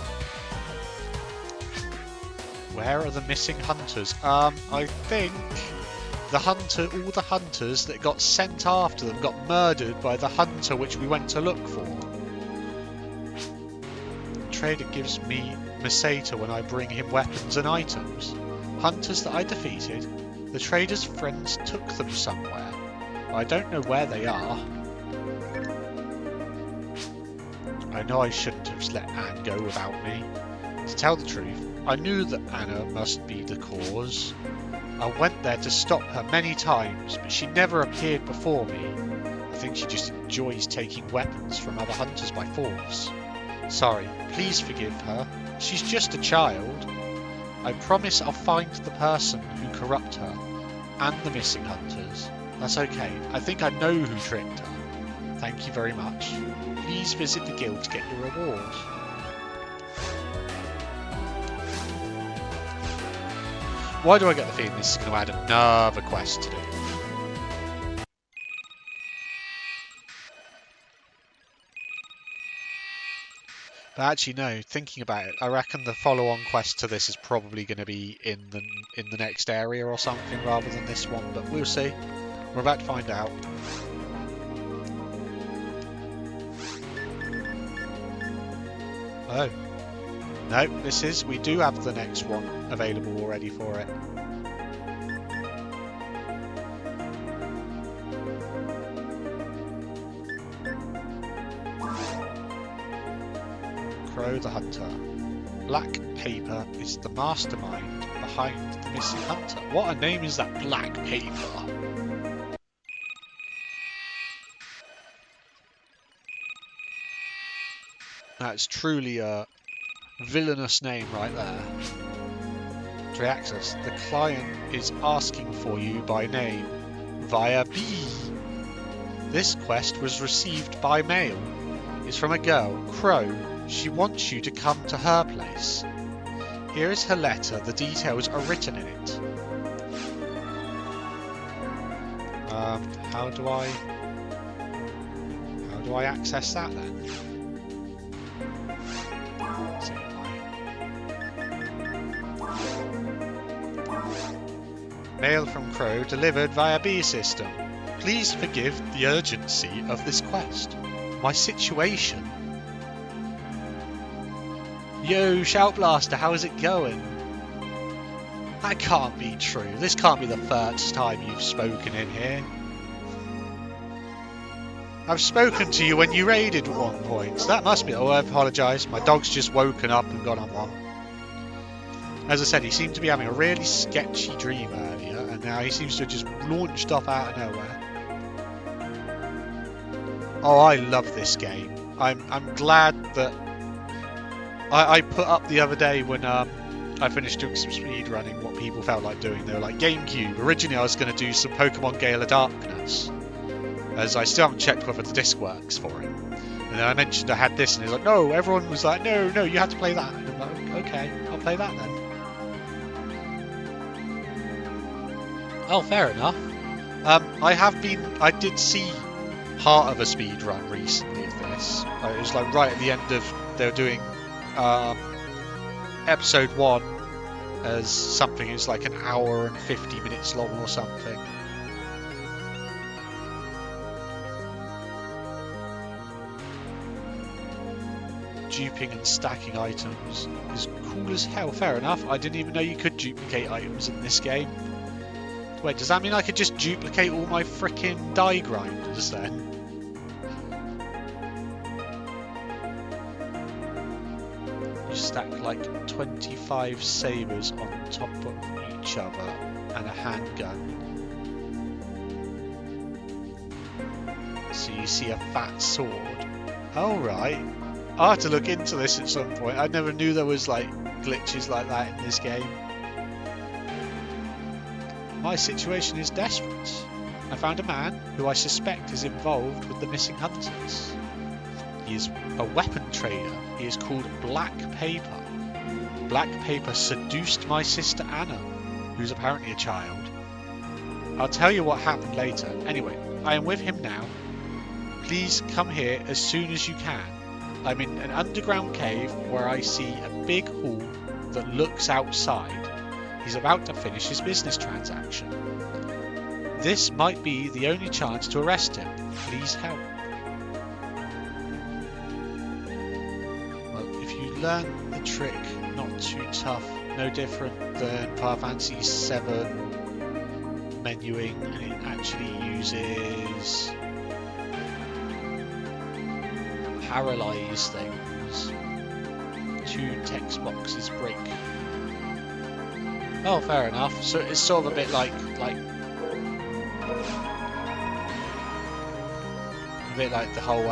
Where are the missing hunters? I think all the hunters that got sent after them got murdered by the hunter which we went to look for. The trader gives me Meseta when I bring him weapons and items. Hunters that I defeated, the trader's friends took them somewhere. I don't know where they are. I know I shouldn't have let Anne go without me. To tell the truth, I knew that Anna must be the cause. I went there to stop her many times, but she never appeared before me. I think she just enjoys taking weapons from other hunters by force. Sorry, please forgive her. She's just a child. I promise I'll find the person who corrupted her, and the missing hunters. That's okay. I think I know who tricked her. Thank you very much. Please visit the guild to get your reward. Why do I get the feeling this is going to add another quest to do? But actually, no. Thinking about it, I reckon the follow-on quest to this is probably going to be in the next area or something rather than this one. But we'll see. We're about to find out. Oh. No, we do have the next one available already for it. Crow the Hunter. Black Paper is the mastermind behind the missing hunter. What a name is that, Black Paper? That's truly a villainous name right there. Triaxis, the client is asking for you by name via B. This quest was received by mail. It's from a girl, Crow. She wants you to come to her place. Here is her letter. The details are written in it. How do I access that then? Mail from Crow delivered via B system. Please forgive the urgency of this quest. My situation. Yo, Shoutblaster, how is it going? That can't be true. This can't be the first time you've spoken in here. I've spoken to you when you raided at one point. So that must be... Oh, I apologise. My dog's just woken up and gone on one. As I said, he seemed to be having a really sketchy dream earlier, and now he seems to have just launched off out of nowhere. Oh, I love this game. I'm glad that I put up the other day when I finished doing some speed running what people felt like doing. They were like, Gamecube. Originally I was going to do some Pokemon Gale of Darkness, as I still haven't checked whether the disc works for it. And then I mentioned I had this, and he's like, no, everyone was like, no, you have to play that. And I'm like, okay, I'll play that then. Oh, fair enough. I did see part of a speed run recently of this. It was like right at the end of, they were doing episode 1 as something, it's like an hour and 50 minutes long or something. Duping and stacking items is cool as hell. Fair enough. I didn't even know you could duplicate items in this game. Wait, does that mean I could just duplicate all my frickin' die grinders then? You stack like 25 sabers on top of each other and a handgun. So you see a fat sword. Alright. I'll have to look into this at some point. I never knew there was like glitches like that in this game. My situation is desperate. I found a man who I suspect is involved with the missing hunters. He is a weapon trader. He is called Black Paper. Black Paper seduced my sister Anna, who's apparently a child. I'll tell you what happened later. Anyway, I am with him now. Please come here as soon as you can. I'm in an underground cave where I see a big hall that looks outside. He's about to finish his business transaction. This might be the only chance to arrest him. Please help. Well, if you learn the trick, not too tough, no different than Final Fantasy VII menuing, and it actually uses paralyze things. 2 text boxes break. Oh, fair enough. So it's sort of a bit like the whole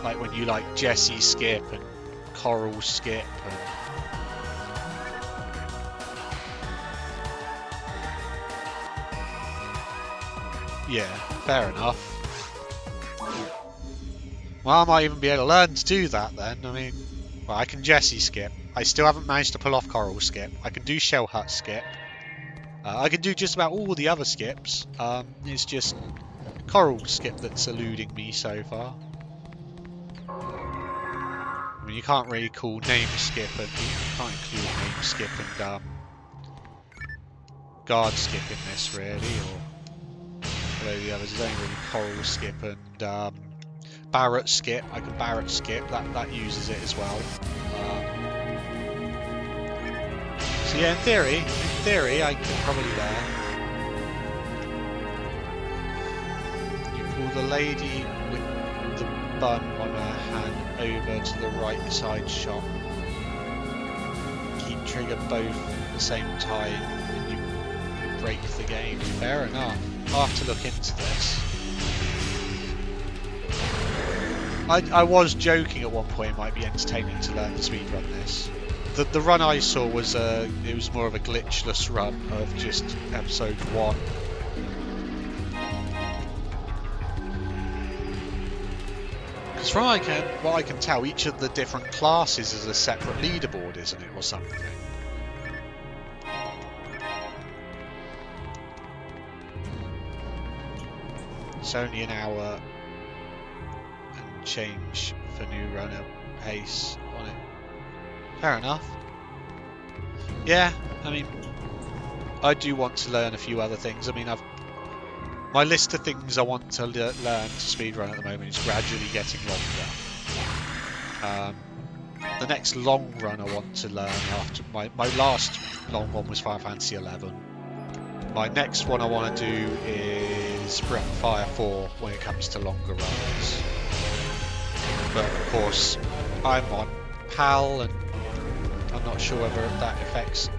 like when you like Jesse skip and Coral skip and yeah, fair enough. Well, I might even be able to learn to do that then. I mean, well, I can Jesse skip. I still haven't managed to pull off Coral skip. I can do Shell Hut skip. I can do just about all the other skips. It's just Coral skip that's eluding me so far. I mean, you can't really call name skip and you can't include name skip and guard skip in this really, or although the others, there's only really Coral skip and Barrett skip. I can Barrett skip. That uses it as well. So yeah, in theory, I can probably learn. You pull the lady with the bun on her hand over to the right side shot. Keep trigger both at the same time, and you break the game. Fair enough. I'll have to look into this. I was joking at one point it might be entertaining to learn to speedrun this. The run I saw was it was more of a glitchless run of just episode 1. Because from what I can tell, each of the different classes is a separate leaderboard, isn't it, or something? It's only an hour and change for new runner pace on it. Fair enough. Yeah, I mean, I do want to learn a few other things. I mean, my list of things I want to learn to speedrun at the moment is gradually getting longer. The next long run I want to learn after my last long one was Final Fantasy 11. My next one I want to do is Breath of Fire 4 when it comes to longer runs. But of course, I'm on PAL and I'm not sure whether that affects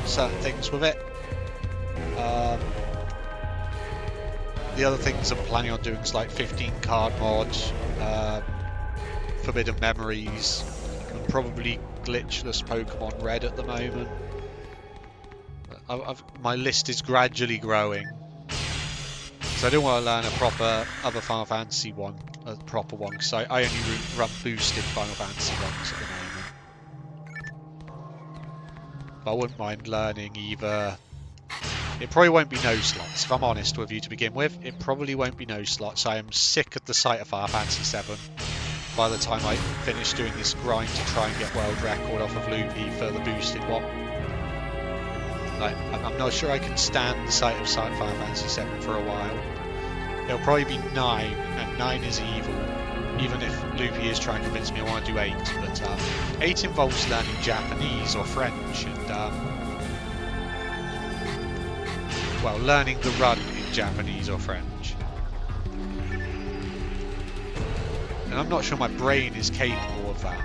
certain things with it. The other things I'm planning on doing is like 15 card mods, Forbidden Memories, and probably glitchless Pokemon Red at the moment. My list is gradually growing, so I don't want to learn a proper other Final Fantasy one, a proper one, because I only run boosted Final Fantasy ones at the moment. But I wouldn't mind learning either. It probably won't be no slots, if I'm honest with you to begin with. It probably won't be no slots. I am sick of the sight of Final Fantasy 7 by the time I finish doing this grind to try and get world record off of Loopy for the boosted one. Like, I'm not sure I can stand the sight of Final Fantasy 7 for a while. It'll probably be 9, and 9 is evil. Even if Loopy is trying to convince me I want to do 8, but 8 involves learning Japanese or French, and well, learning the run in Japanese or French. And I'm not sure my brain is capable of that.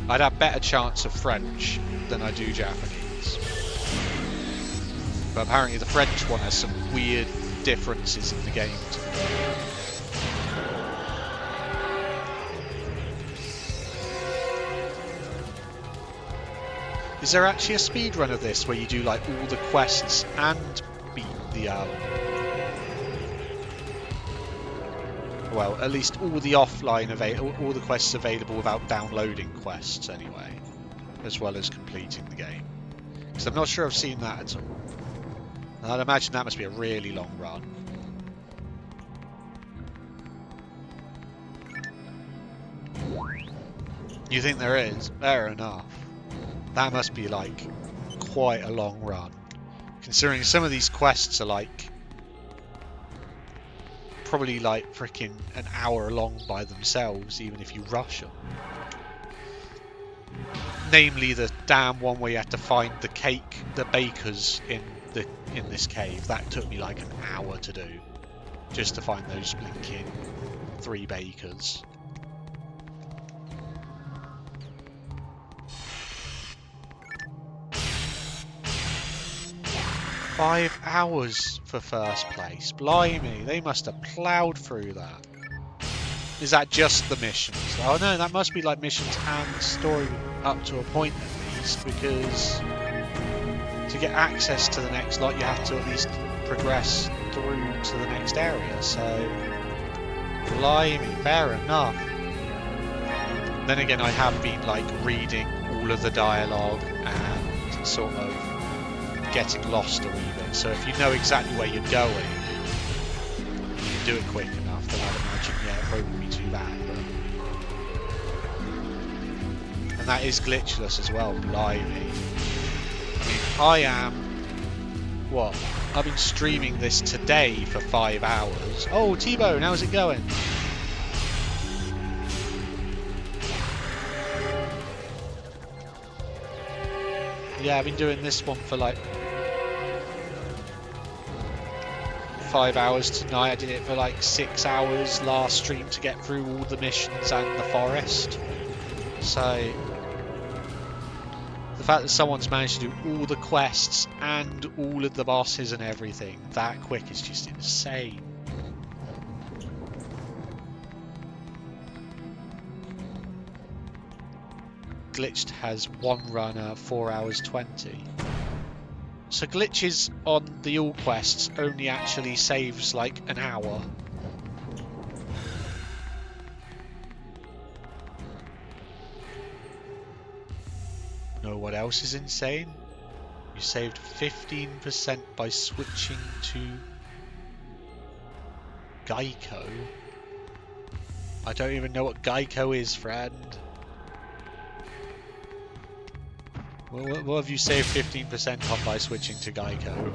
I'd have better chance of French than I do Japanese. But apparently the French one has some weird differences in the game to me. Is there actually a speedrun of this where you do like all the quests and beat the well, at least all the offline all the quests available without downloading quests anyway, as well as completing the game? Because I'm not sure I've seen that at all. I'd imagine that must be a really long run. You think there is? Fair enough. That must be like quite a long run. Considering some of these quests are like probably like freaking an hour long by themselves, even if you rush them. Namely, the damn one where you have to find the bakers in this cave. That took me like an hour to do, just to find those blinking 3 bakers. $5 hours for first place. Blimey, they must have ploughed through that. Is that just the missions? Oh no, that must be like missions and story up to a point at least, because to get access to the next lot you have to at least progress through to the next area, so blimey, fair enough. Then again, I have been like reading all of the dialogue and sort of getting lost a wee bit, so if you know exactly where you're going, you can do it quick enough, then I'd imagine, yeah, it probably wouldn't be too bad. But... And that is glitchless as well, blimey. I mean, I am... What? I've been streaming this today for 5 hours. Oh, T-Bone, how's it going? Yeah, I've been doing this one for like 5 hours tonight. I did it for like 6 hours last stream to get through all the missions and the forest. So the fact that someone's managed to do all the quests and all of the bosses and everything that quick is just insane. Glitched has one runner, 4 hours 20. So glitches on the all quests only actually saves like an hour. Know what else is insane? You saved 15% by switching to Geico. I don't even know what Geico is, friend. What have you saved 15% on by switching to Geico?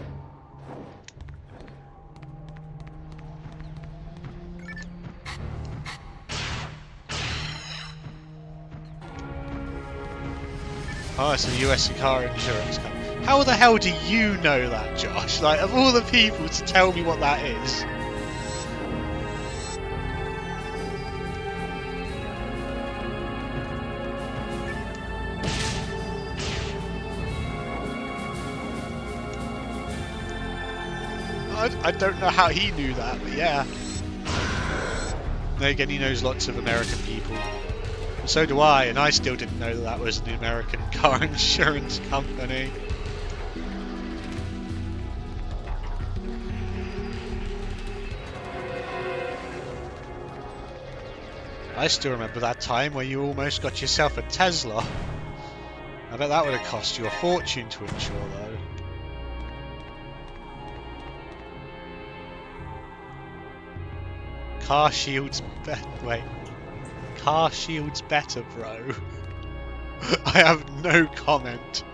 Oh, it's a US car insurance company. How the hell do you know that, Josh? Like, of all the people to tell me what that is. I don't know how he knew that, but yeah. Then again, he knows lots of American people. And so do I, and I still didn't know that that was an American car insurance company. I still remember that time where you almost got yourself a Tesla. I bet that would have cost you a fortune to insure, though. Car Shield's Car Shield's better, bro. I have no comment.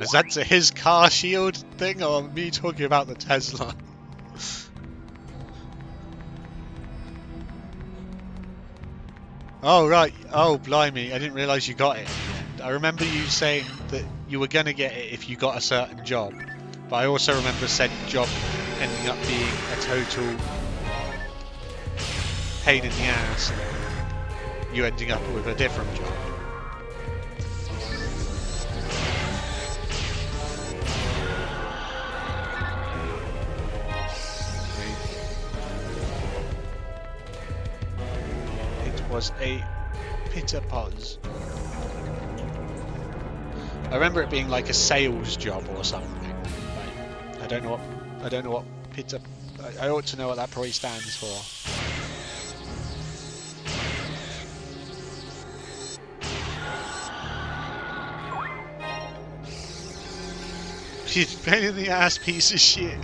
Is that to his Car Shield thing, or me talking about the Tesla? Oh right, oh blimey, I didn't realise you got it in the end. I remember you saying that you were going to get it if you got a certain job, but I also remember said job ending up being a total pain in the ass, and you ending up with a different job. It was a pitter pause. I remember it being like a sales job or something. Like, I don't know what pitter. I ought to know what that probably stands for. She's a pain in the ass piece of shit.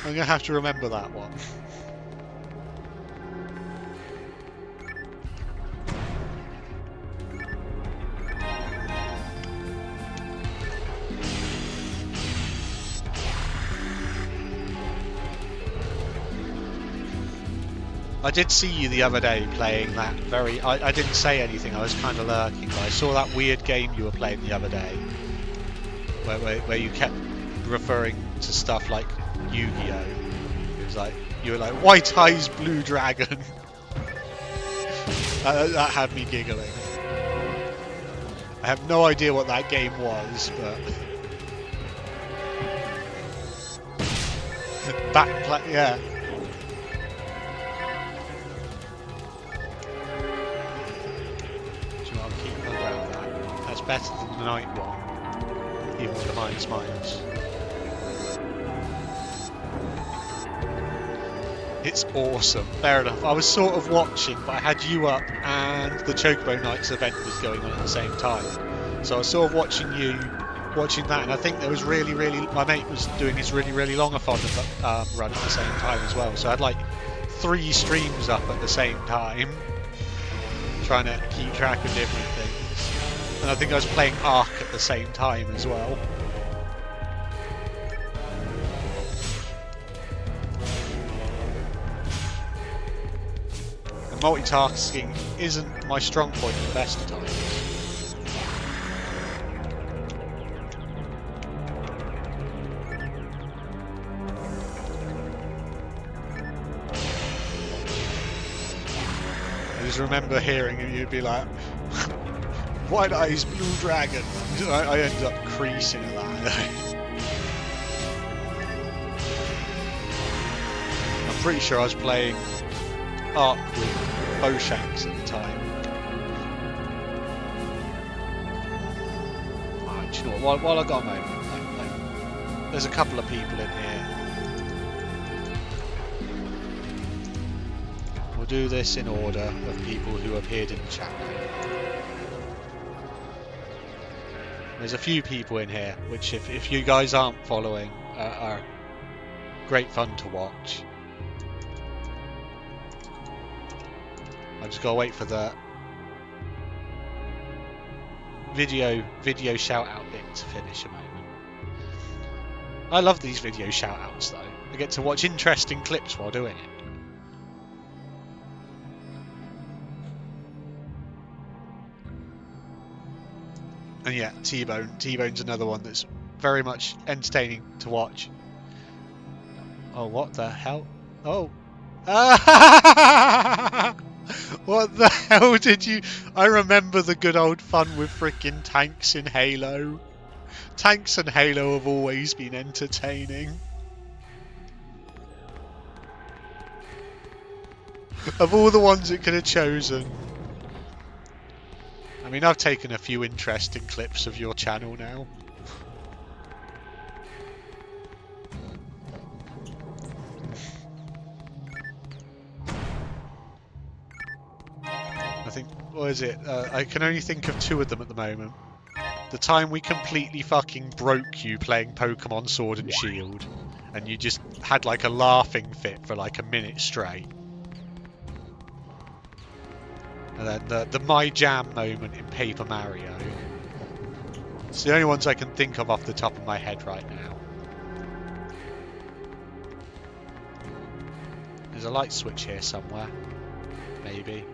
I'm gonna have to remember that one. I did see you the other day playing that I didn't say anything, I was kind of lurking, but I saw that weird game you were playing the other day. Where you kept referring to stuff like Yu-Gi-Oh! It was like, you were like, White Eyes Blue Dragon. That had me giggling. I have no idea what that game was, but... yeah. So I'll keep my ground that. That's better than the night one, even with the minus. It's awesome. Fair enough. I was sort of watching, but I had you up and the Chocobo Nights event was going on at the same time. So I was sort of watching you, watching that, and I think there was my mate was doing his really long-a-thon run at the same time as well. So I had like 3 streams up at the same time, trying to keep track of different things. And I think I was playing Ark at the same time as well. Multitasking isn't my strong point at the best of times. I just remember hearing it, you'd be like, White Eyes Blue Dragon. I ended up creasing at that. I'm pretty sure I was playing Ark with Bowshanks at the time. Oh, do you know what? While I got a moment, there's a couple of people in here. We'll do this in order of people who appeared in the chat room. There's a few people in here, which if you guys aren't following, are great fun to watch. I just gotta wait for the video shout out bit to finish a moment. I love these video shout outs though. I get to watch interesting clips while doing it. And yeah, T-Bone's another one that's very much entertaining to watch. Oh, what the hell? Oh. What the hell did you... I remember the good old fun with frickin' tanks in Halo. Tanks in Halo have always been entertaining. Of all the ones it could have chosen. I mean, I've taken a few interesting clips of your channel now. I think, what is it? I can only think of 2 of them at the moment. The time we completely fucking broke you playing Pokemon Sword and Shield, and you just had like a laughing fit for like a minute straight. And then the My Jam moment in Paper Mario. It's the only ones I can think of off the top of my head right now. There's a light switch here somewhere. Maybe.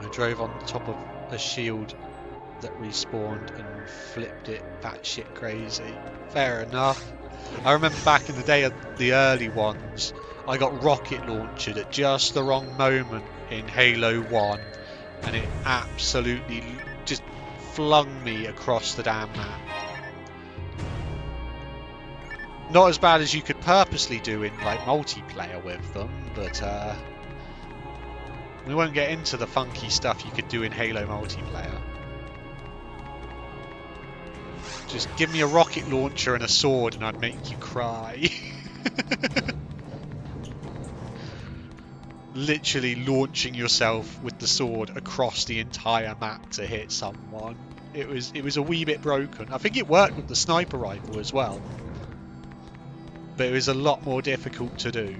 I drove on top of a shield that respawned and flipped it batshit crazy. Fair enough. I remember back in the day of the early ones, I got rocket launched at just the wrong moment in Halo 1, and it absolutely just flung me across the damn map. Not as bad as you could purposely do in like multiplayer with them, but we won't get into the funky stuff you could do in Halo multiplayer. Just give me a rocket launcher and a sword and I'd make you cry. Literally launching yourself with the sword across the entire map to hit someone. It was a wee bit broken. I think it worked with the sniper rifle as well. But it was a lot more difficult to do.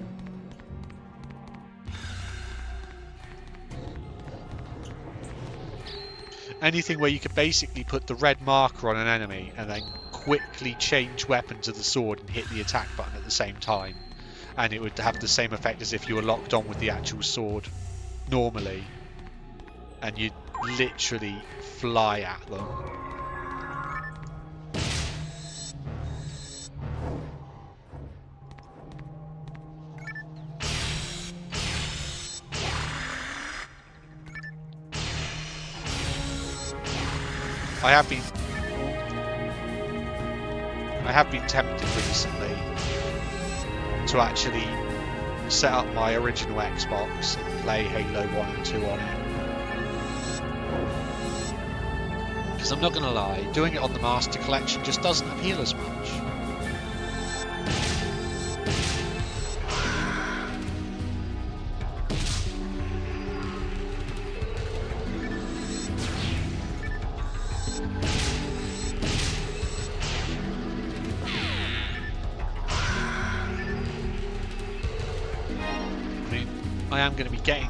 anything where you could basically put the red marker on an enemy and then quickly change weapon to the sword and hit the attack button at the same time, and it would have the same effect as if you were locked on with the actual sword normally, and you'd literally fly at them. I have been tempted recently to actually set up my original Xbox and play Halo 1 and 2 on it. Because I'm not going to lie, doing it on the Master Collection just doesn't appeal as much. I am going to be getting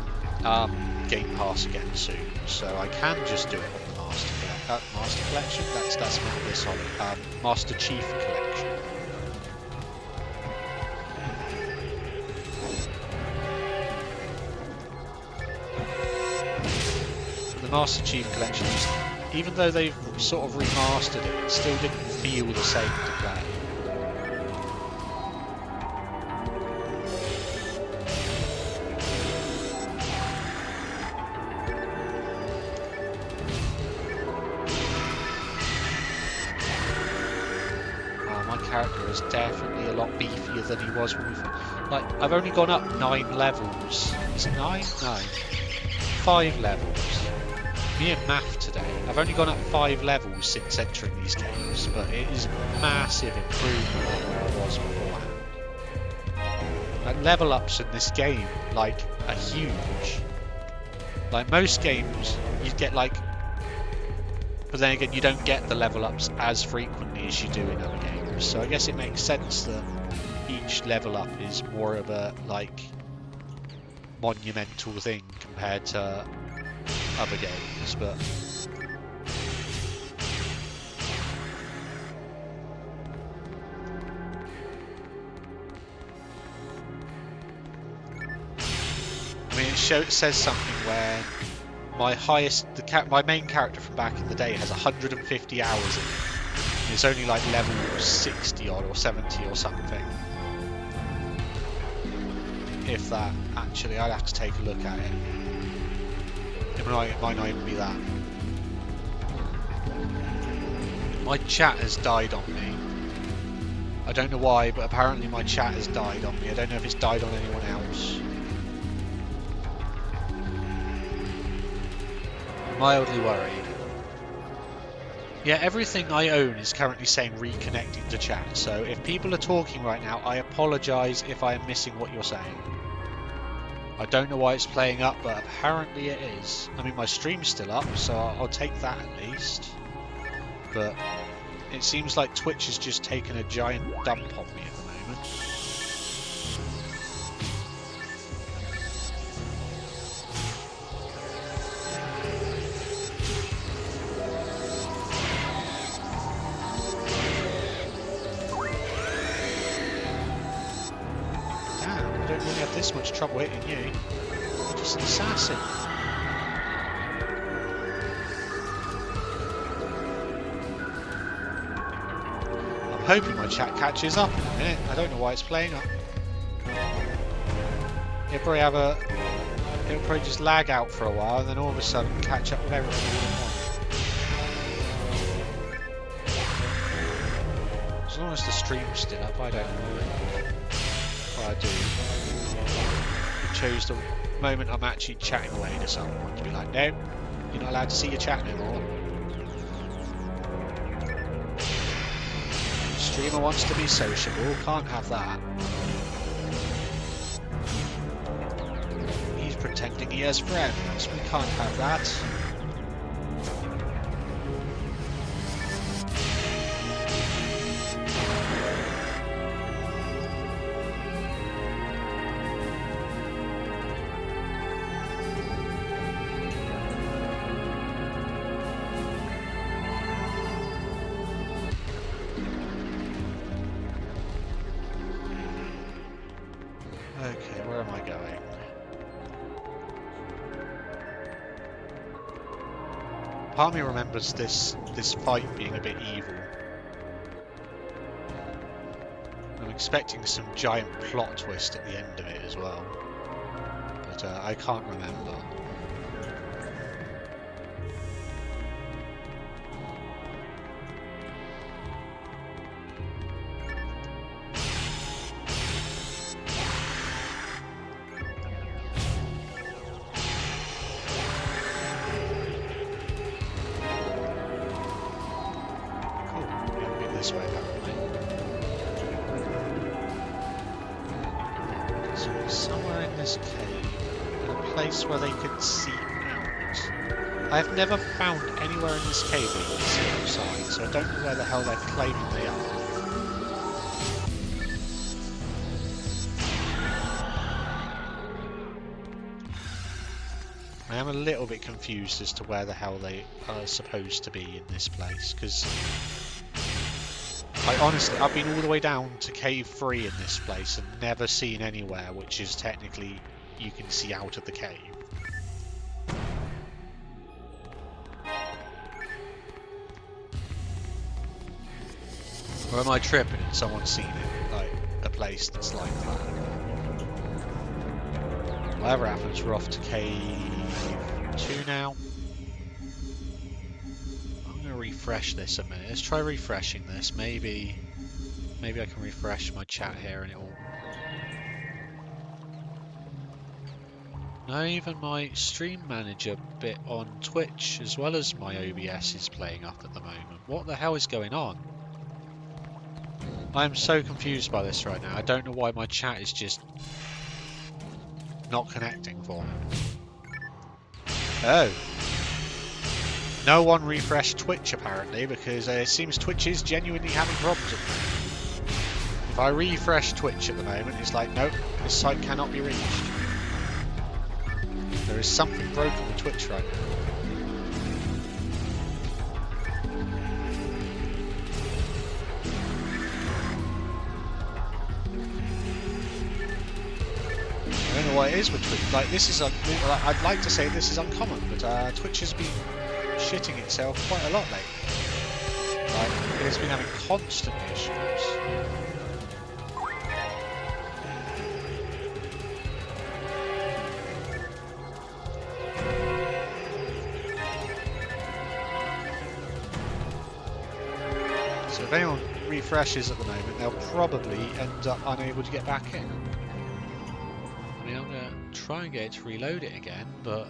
Game Pass again soon, so I can just do it on the Master Collection. That's meant to be a solid Master Chief Collection. The Master Chief Collection, even though they've sort of remastered it, it still didn't feel the same to play. Character is definitely a lot beefier than he was when we... Like, I've only gone up 9 levels. Is it 9? No. 5 levels. Me and math today. I've only gone up 5 levels since entering these games, but it is a massive improvement on where I was beforehand. Like, level ups in this game, like, are huge. Like, most games, you get, like... But then again, you don't get the level ups as frequently as you do in other games. So I guess it makes sense that each level up is more of a, like, monumental thing compared to other games, but... I mean, it says something where my my main character from back in the day has 150 hours in it. It's only like level 60 odd or 70 or something. If that, actually, I'd have to take a look at it. It might not even be that. My chat has died on me. I don't know why, but apparently my chat has died on me. I don't know if it's died on anyone else. Mildly worried. Yeah, everything I own is currently saying reconnecting to chat, so if people are talking right now, I apologise if I am missing what you're saying. I don't know why it's playing up, but apparently it is. I mean, my stream's still up, so I'll take that at least. But it seems like Twitch has just taken a giant dump on me at the moment. This much trouble hitting you. You're just an assassin. I'm hoping my chat catches up in a minute. I don't know why it's playing up. It'll probably just lag out for a while and then all of a sudden catch up with everything all at once. As long as the stream's still up, I don't know. Well, I do. Chose the moment I'm actually chatting away to someone to be like, no, you're not allowed to see your chat anymore. Streamer wants to be sociable, can't have that. He's pretending he has friends, we can't have that. Part of me remembers this fight being a bit evil. I'm expecting some giant plot twist at the end of it as well, but I can't remember. This way, apparently. So somewhere in this cave, in a place where they could see out. I have never found anywhere in this cave where you can see outside, so I don't know where the hell they're claiming they are. I am a little bit confused as to where the hell they are supposed to be in this place, because I've been all the way down to cave 3 in this place and never seen anywhere which is technically you can see out of the cave. Or am I tripping and someone's seen it, like a place that's like that? Whatever happens, we're off to cave 2 now. Refresh this a minute. Let's try refreshing this. Maybe I can refresh my chat here and it will. No, even my stream manager bit on Twitch as well as my OBS is playing up at the moment. What the hell is going on? I am so confused by this right now. I don't know why my chat is just not connecting for me. Oh. No one refreshed Twitch apparently, because it seems Twitch is genuinely having problems at the moment. If I refresh Twitch at the moment, it's like, nope, this site cannot be reached. There is something broken with Twitch right now. I don't know what it is with Twitch. Like, this is, I'd like to say this is uncommon, but Twitch has been shitting itself quite a lot lately. Like, it's been having constant issues. So if anyone refreshes at the moment, they'll probably end up unable to get back in. I mean, I'm going to try and get it to reload it again, but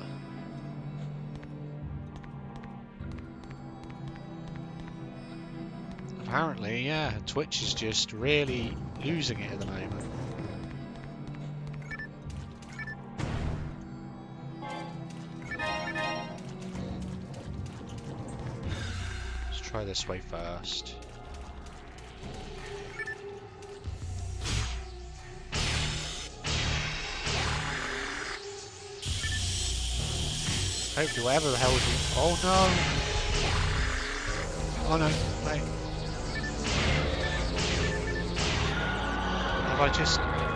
apparently, yeah, Twitch is just really losing it at the moment. Let's try this way first. Hopefully whatever the hell is it. Oh no! Oh no, wait.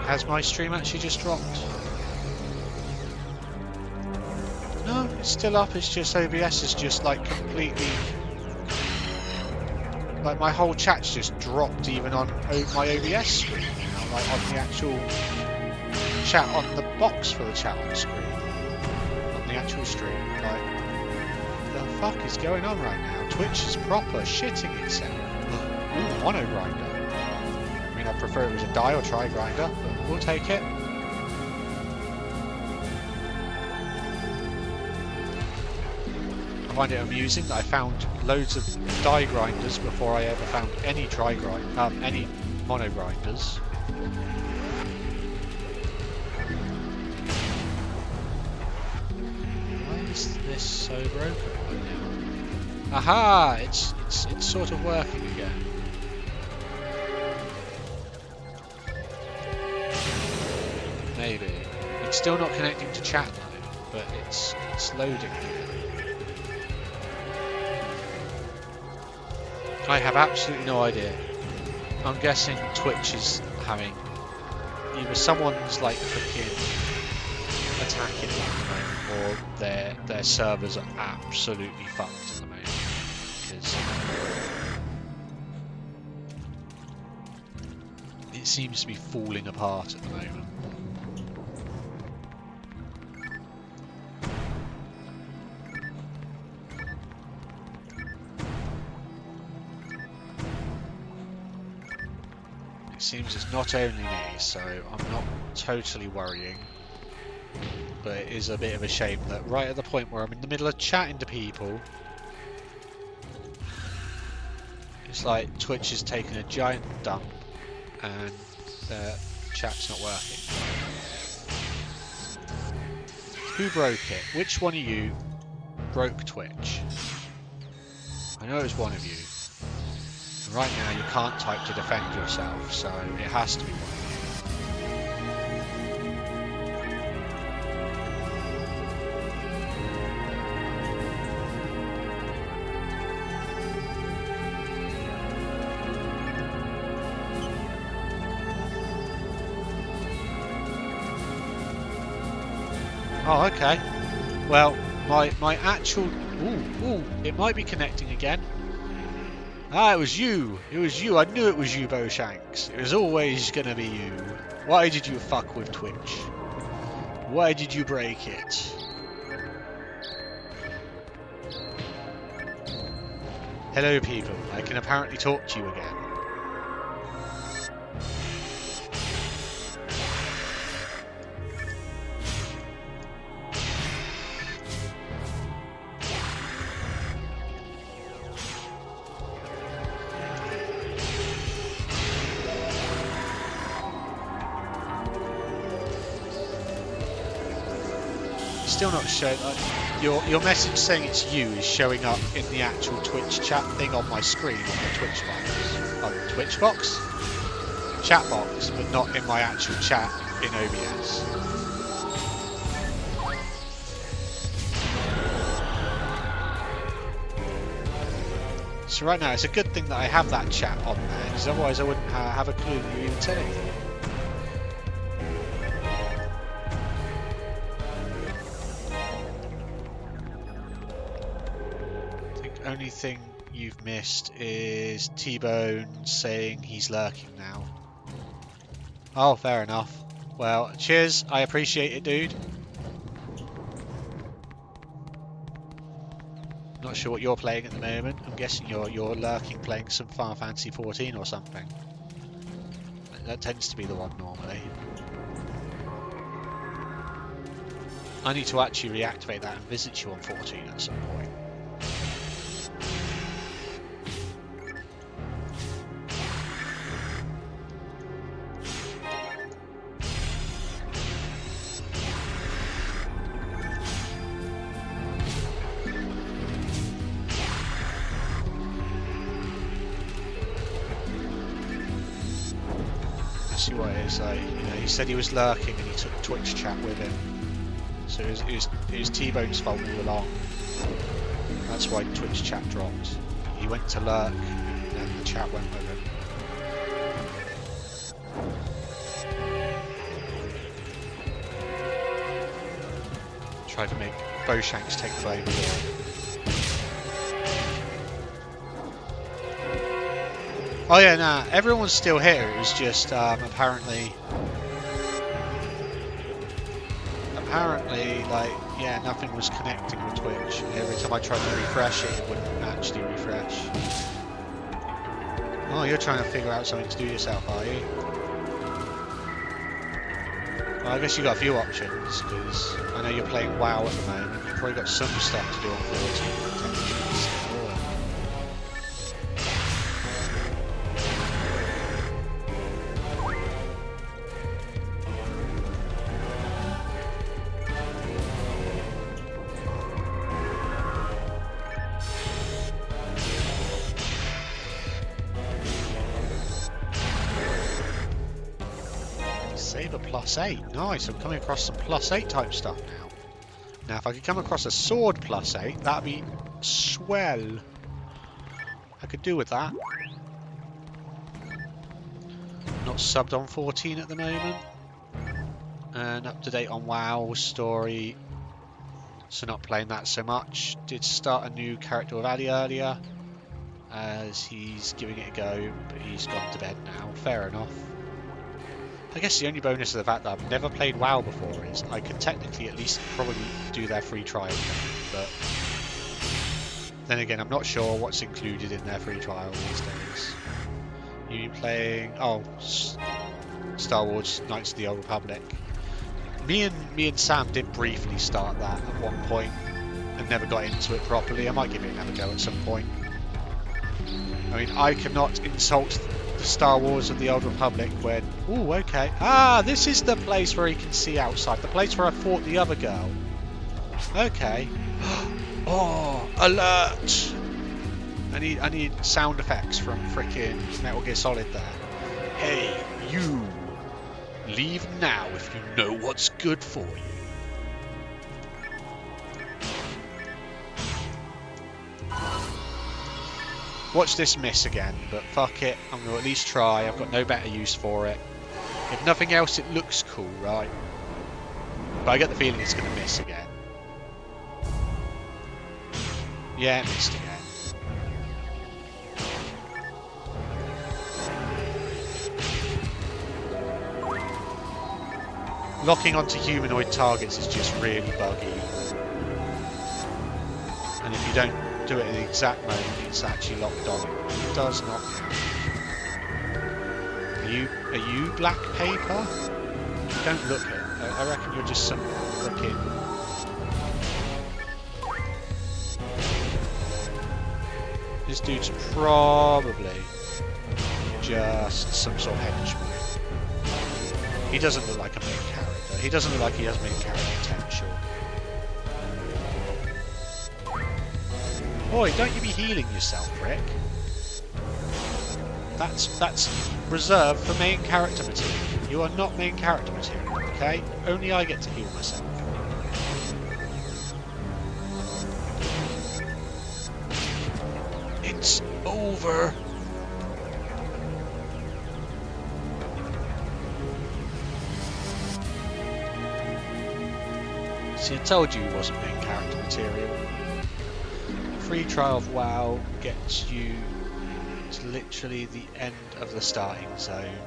Has my stream actually just dropped? No, it's still up, it's just OBS is just like completely, like my whole chat's just dropped even on my OBS screen now, like on the actual chat on the box for the chat on the screen, on the actual stream. Like, the fuck is going on right now? Twitch is proper shitting itself. Ooh, mono grinder. I prefer it was a die or try grinder, but we'll take it. I find it amusing that I found loads of die grinders before I ever found any any mono grinders. Why is this so broken right now? Aha! It's sort of working again. Maybe. It's still not connecting to chat though, but it's loading. I have absolutely no idea. I'm guessing Twitch is having either someone's like freaking attacking at the moment, or their servers are absolutely fucked at the moment. Because it seems to be falling apart at the moment. It seems it's not only me, so I'm not totally worrying. But it is a bit of a shame that right at the point where I'm in the middle of chatting to people, it's like Twitch has taken a giant dump and the chat's not working. Who broke it? Which one of you broke Twitch? I know it was one of you. And right now you can't type to defend yourself, so it has to be one of you. Oh, okay. Well, my actual... Ooh, it might be connecting again. Ah, it was you. It was you. I knew it was you, Bowshanks. It was always going to be you. Why did you fuck with Twitch? Why did you break it? Hello, people. I can apparently talk to you again. Still not showing. Your message saying it's you is showing up in the actual Twitch chat thing on my screen on the Twitch box. On the Twitch box? Chat box, but not in my actual chat in OBS. So right now it's a good thing that I have that chat on there, because otherwise I wouldn't have a clue that you even said anything. Only thing you've missed is T-Bone saying he's lurking now. Oh, fair enough. Well, cheers. I appreciate it, dude. Not sure what you're playing at the moment. I'm guessing you're lurking playing some Final Fantasy 14 or something. That tends to be the one normally. I need to actually reactivate that and visit you on 14 at some point. See what it is like. You know, he said he was lurking and he took Twitch chat with him. So it was T-Bone's fault all along. That's why Twitch chat dropped. He went to lurk and the chat went with him. Tried to make Bowshanks take blame. Oh yeah, nah, everyone's still here. It was just apparently, like, yeah, nothing was connecting with Twitch. Every time I tried to refresh it, it wouldn't actually refresh. Oh, you're trying to figure out something to do yourself, are you? Well, I guess you got a few options, because I know you're playing WoW at the moment. You've probably got some stuff to do on 14. Save a +8. Nice, I'm coming across some +8 type stuff now. Now, if I could come across a sword +8, that'd be swell. I could do with that. Not subbed on 14 at the moment. And up to date on WoW story. So not playing that so much. Did start a new character with Ali earlier, as he's giving it a go, but he's gone to bed now. Fair enough. I guess the only bonus of the fact that I've never played WoW before is I can technically at least probably do their free trial thing, but then again, I'm not sure what's included in their free trial these days. You playing Star Wars Knights of the Old Republic. Me and Sam did briefly start that at one point and never got into it properly. I might give it another go at some point. I mean, I cannot insult the Star Wars of the Old Republic when... Ooh, okay. Ah, this is the place where he can see outside. The place where I fought the other girl. Okay. Oh, alert! I need sound effects from frickin' Metal Gear Solid there. Hey, you! Leave now if you know what's good for you. Watch this miss again, but fuck it, I'm gonna at least try. I've got no better use for it. If nothing else, it looks cool, right? But I get the feeling it's gonna miss again. Yeah, it missed again. Locking onto humanoid targets is just really buggy. And if you don't do it at the exact moment it's actually locked on, it does not. Are you black paper? Don't look it. I reckon you're just some fucking... This dude's probably just some sort of henchman. He doesn't look like a main character. He doesn't look like he has main character potential. Boy, don't you be healing yourself, Rick. That's reserved for main character material. You are not main character material, okay? Only I get to heal myself. It's over. See, I told you he wasn't main character material. Free trial of WoW gets you to literally the end of the starting zone.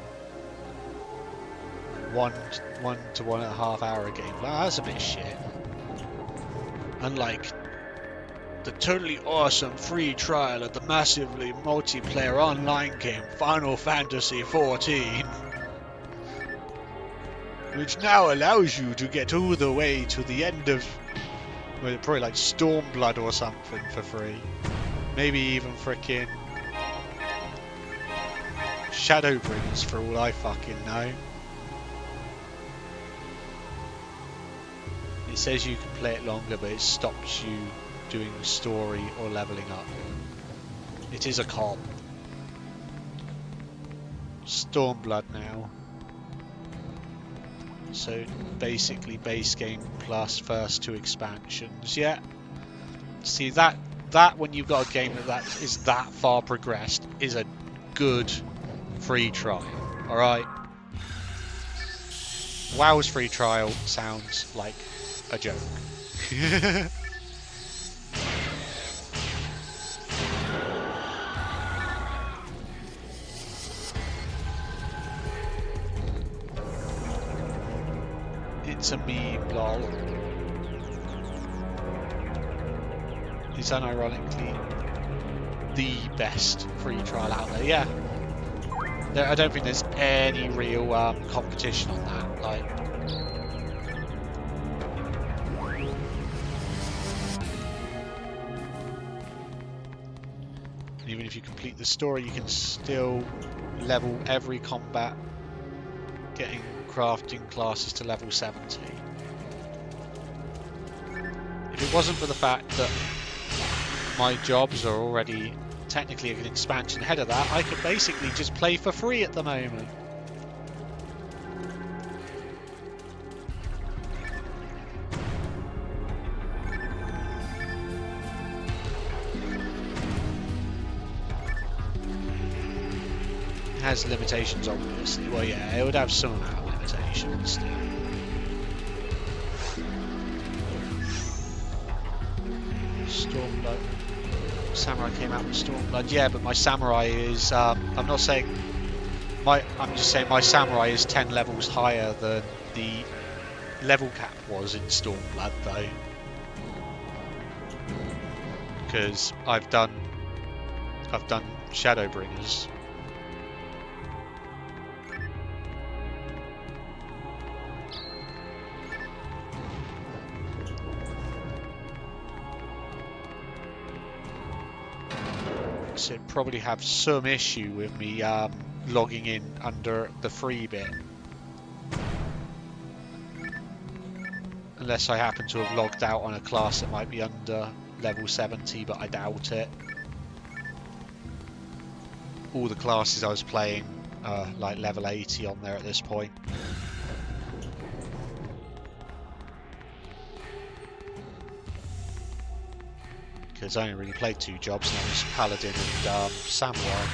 1 to 1.5 hour game. Wow, that's a bit shit. Unlike the totally awesome free trial of the massively multiplayer online game Final Fantasy XIV, which now allows you to get all the way to the end of, well, probably like Stormblood or something for free. Maybe even frickin' Shadowbringers for all I fucking know. It says you can play it longer, but it stops you doing story or leveling up. It is a con. Stormblood now. So basically base game plus first 2 expansions. Yeah. See that when you've got a game that is that far progressed is a good free trial. Alright. WoW's free trial sounds like a joke. It's a meme, lol. It's unironically the best free trial out there. Yeah, I don't think there's any real competition on that. Like, even if you complete the story, you can still level every combat, getting crafting classes to level 70. If it wasn't for the fact that my jobs are already technically an expansion ahead of that, I could basically just play for free at the moment. It has limitations, obviously. Well, yeah, it would have some amount of limitations still. Stormblood. Samurai came out with Stormblood. Yeah, but my Samurai is... I'm not saying... I'm just saying my Samurai is 10 levels higher than the level cap was in Stormblood, though. Because I've done Shadowbringers. So it'd probably have some issue with me logging in under the free bit. Unless I happen to have logged out on a class that might be under level 70, but I doubt it. All the classes I was playing are like level 80 on there at this point. Because I only really played 2 jobs, and that was Paladin and Samurai.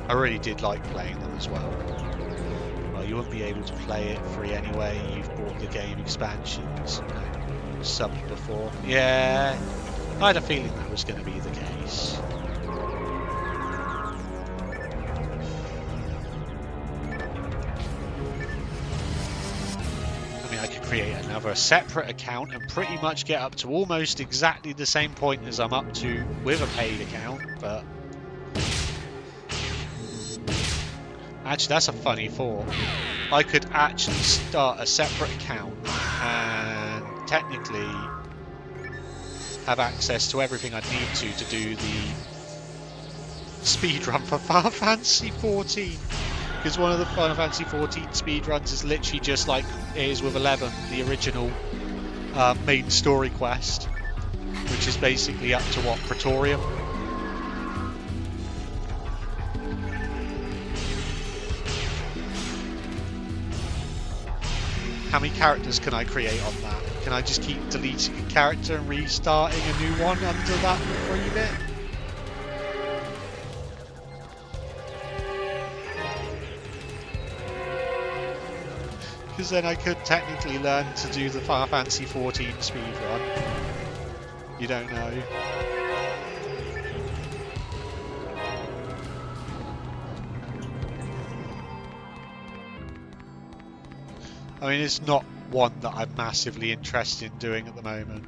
I really did like playing them as well. Well, you wouldn't be able to play it free anyway. You've bought the game expansions and subbed before. Yeah, I had a feeling that was going to be the case. I mean, I could create another separate account and pretty much get up to almost exactly the same point as I'm up to with a paid account, but... Actually, that's a funny thought. I could actually start a separate account and technically have access to everything I need to do the speedrun for Final Fantasy 14. Because one of the Final Fantasy 14 speedruns is literally just like it is with 11, the original main story quest, which is basically up to what, Praetorium? How many characters can I create on that? Can I just keep deleting a character and restarting a new one under that free bit? Because then I could technically learn to do the Final Fantasy 14 speedrun. You don't know. I mean, it's not one that I'm massively interested in doing at the moment.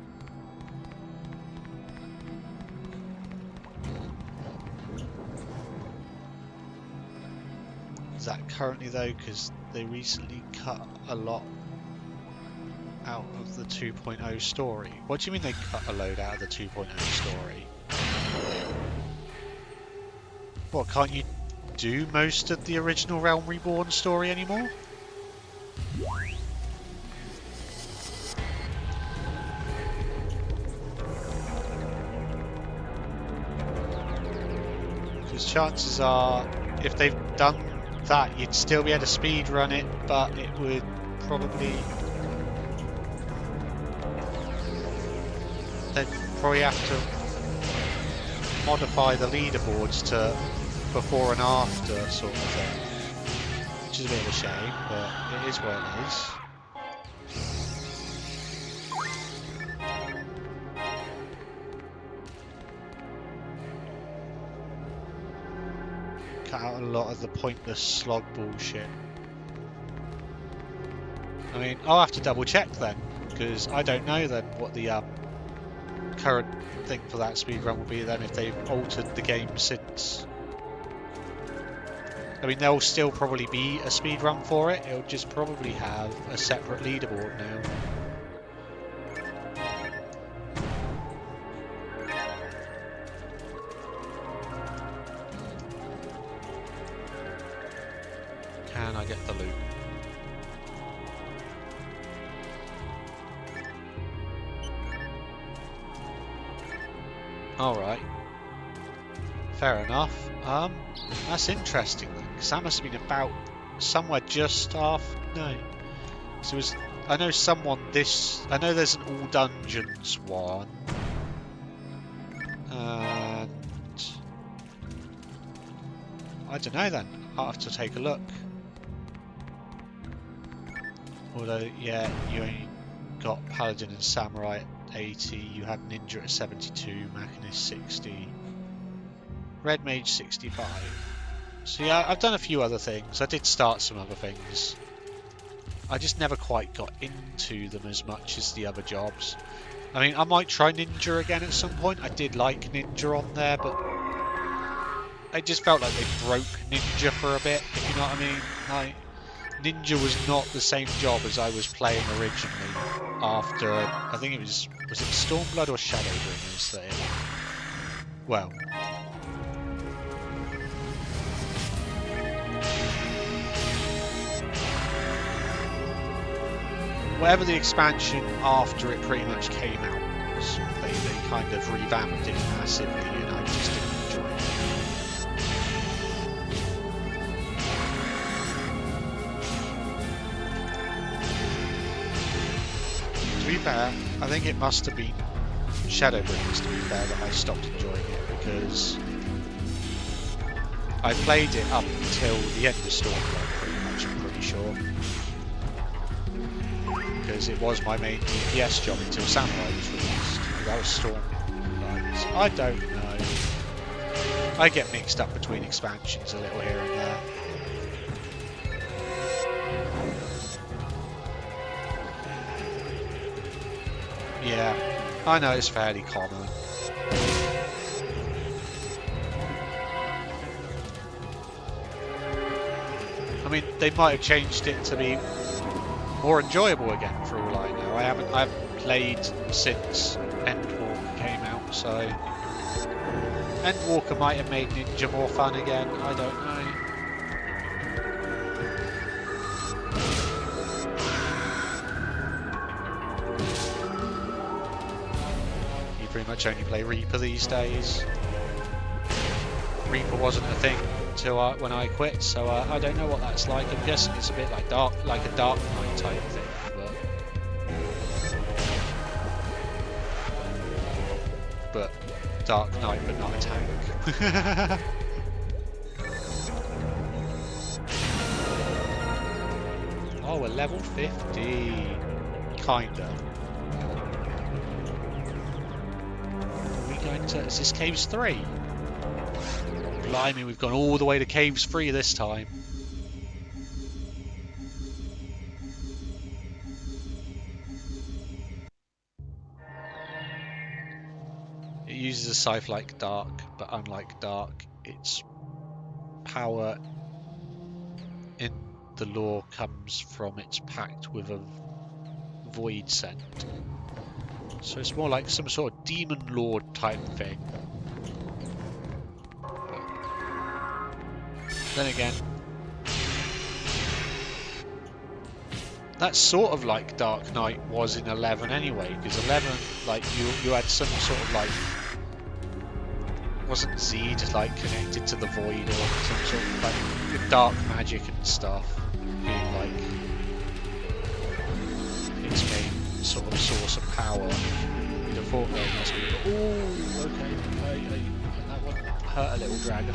Is that currently though? Because they recently cut a lot out of the 2.0 story. What do you mean they cut a load out of the 2.0 story? What, can't you do most of the original Realm Reborn story anymore? Because chances are, if they've done that, you'd still be able to speedrun it, but it would probably... They'd probably have to modify the leaderboards to before and after sort of thing. Which is a bit of a shame, but it is what it is. Cut out a lot of the pointless slog bullshit. I mean, I'll have to double check then, because I don't know then what the current thing for that speedrun will be then if they've altered the game since. I mean, there'll still probably be a speedrun for it, it'll just probably have a separate leaderboard now. Can I get the loot? Alright. Fair enough. That's interesting then, because that must have been about somewhere just after... No. So it was... I know someone this... I know there's an all dungeons one. And... I don't know then. I'll have to take a look. Although, yeah, you only got Paladin and Samurai at 80, you had Ninja at 72, Machinist 60, Red Mage 65. So yeah, I've done a few other things. I did start some other things. I just never quite got into them as much as the other jobs. I mean, I might try Ninja again at some point. I did like Ninja on there, but I just felt like they broke Ninja for a bit, if you know what I mean. Like, Ninja was not the same job as I was playing originally after, I think it was it Stormblood or Shadowbringers that it, well, whatever the expansion after it pretty much came out was, they kind of revamped it massively and I just didn't enjoy it. To be fair, I think it must have been Shadowbringers, to be fair, that I stopped enjoying it, because I played it up until the end of Stormblood pretty much, I'm pretty sure. Because it was my main DPS job until Samurai was released. That was Stormblood. I don't know. I get mixed up between expansions a little here and there. Yeah, I know it's fairly common. I mean, they might have changed it to be more enjoyable again, for all I know. I haven't played since Endwalker came out, so Endwalker might have made Ninja more fun again. I don't know. You pretty much only play Reaper these days. Reaper wasn't a thing until when I quit, so I don't know what that's like. I'm guessing it's a bit like a Dark Knight type thing, but Dark Knight, but not a tank. Oh, we're level 50, kinda. Are we going to? Is this Caves 3? Blimey, we've gone all the way to Caves 3 this time. It uses a scythe like Dark, but unlike Dark, its power in the lore comes from its pact with a void scent. So it's more like some sort of demon lord type thing. Then again, that's sort of like Dark Knight was in 11 anyway, because 11, like, you had some sort of, like, wasn't Zed, like, connected to the void, or some sort of, like, dark magic and stuff, being, like, its main sort of source of power. You'd have thought, well, it must be, oh, okay, that one hurt a little dragon.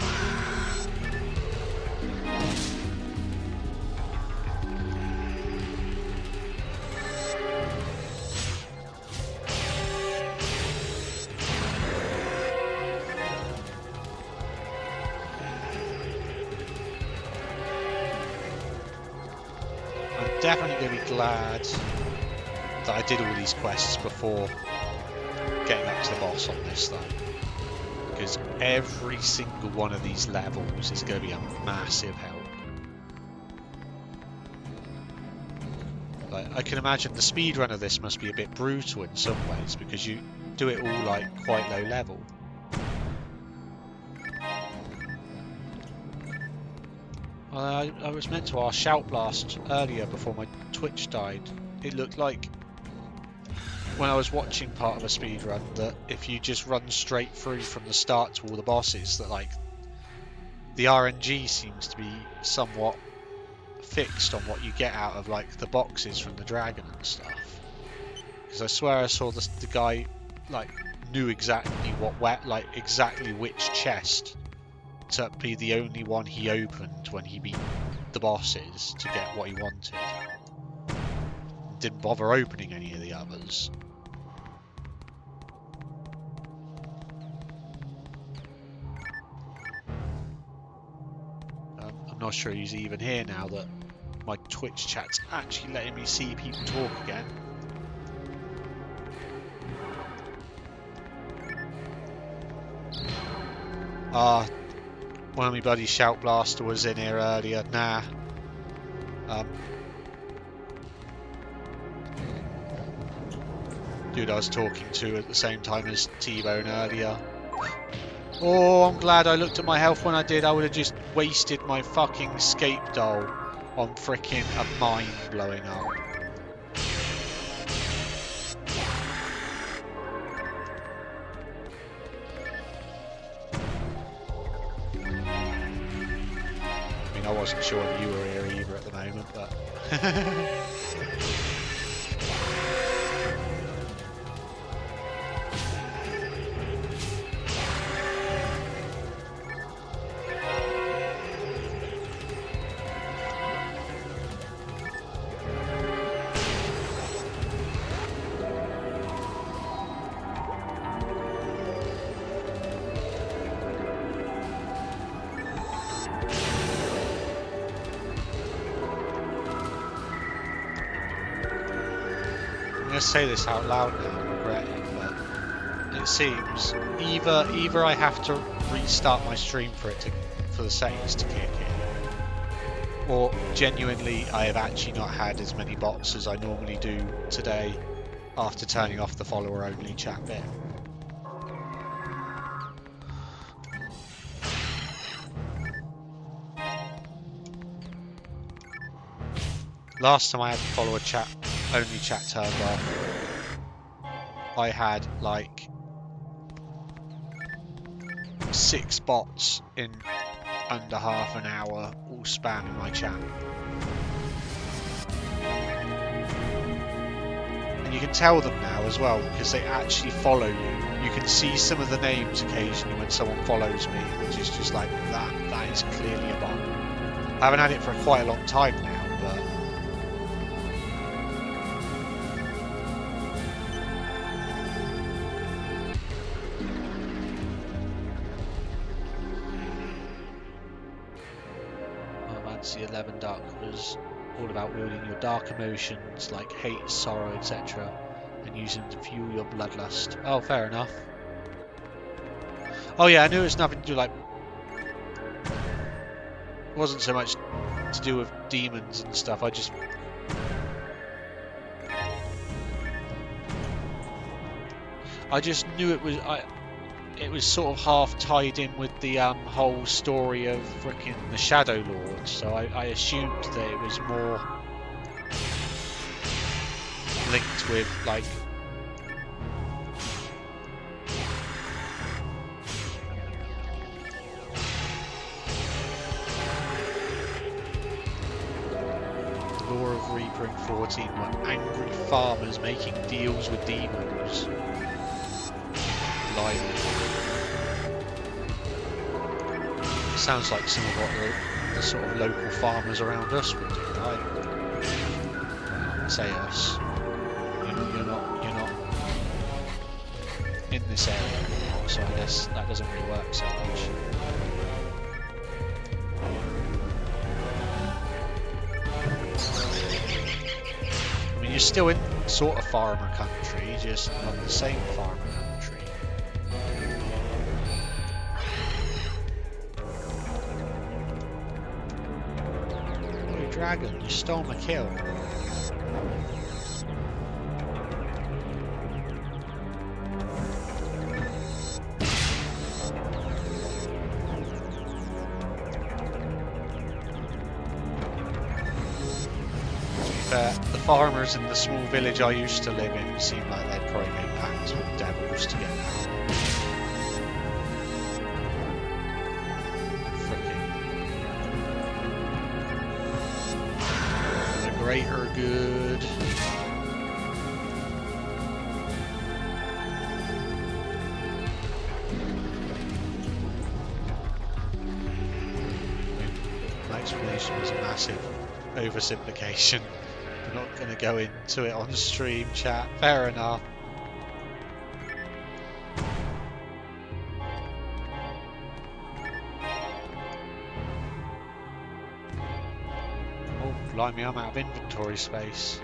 I'm definitely going to be glad that I did all these quests before getting up to the boss on this though, because every single one of these levels is going to be a massive help. Like, I can imagine the speedrun of this must be a bit brutal in some ways, because you do it all like quite low level. I was meant to ask Shout Blast earlier before my Twitch died. It looked like when I was watching part of a speedrun that if you just run straight through from the start to all the bosses, that like the RNG seems to be somewhat fixed on what you get out of like the boxes from the dragon and stuff. Because I swear I saw the guy like knew exactly exactly which chest to be the only one he opened when he beat the bosses to get what he wanted. Didn't bother opening any of the others. I'm not sure he's even here now that my Twitch chat's actually letting me see people talk again. One of my buddies, Shout Blaster, was in here earlier. Nah. Dude I was talking to at the same time as T-Bone earlier. Oh, I'm glad I looked at my health when I did. I would have just wasted my fucking escape doll on fricking a mine blowing up. I mean, I wasn't sure if you were here either at the moment, but... I'm gonna say this out loud now, I regret it, but it seems either I have to restart my stream for the settings to kick in, or genuinely I have actually not had as many bots as I normally do today after turning off the follower only chat bit. Last time I had the follower chat only chat turned off, I had like 6 bots in under half an hour all spamming my chat. And you can tell them now as well because they actually follow you. You can see some of the names occasionally when someone follows me, which is just like that is clearly a bot. I haven't had it for quite a long time now, but Phantasy 11 Dark was all about wielding your dark emotions like hate, sorrow, etc. and using them to fuel your bloodlust. Oh, fair enough. Oh yeah, I knew it was nothing to do like... It wasn't so much to do with demons and stuff, I just... knew it was... It was sort of half tied in with the whole story of frickin' the Shadow Lord, so I assumed that it was more linked with like the lore of Reaper in 14 were angry farmers making deals with demons. Sounds like some of what the sort of local farmers around us would do, right? Well, say us. You're not in this area anymore, so I guess that doesn't really work so much. I mean, you're still in sort of farmer country, just not the same farmer country. Dragon, you stole my kill. The farmers in the small village I used to live in seemed like they'd probably make pacts with devils to get out. Greater good. explanation was a massive oversimplification. We're not going to go into it on stream, chat. Fair enough. Oh, blimey, I'm out of inventory space.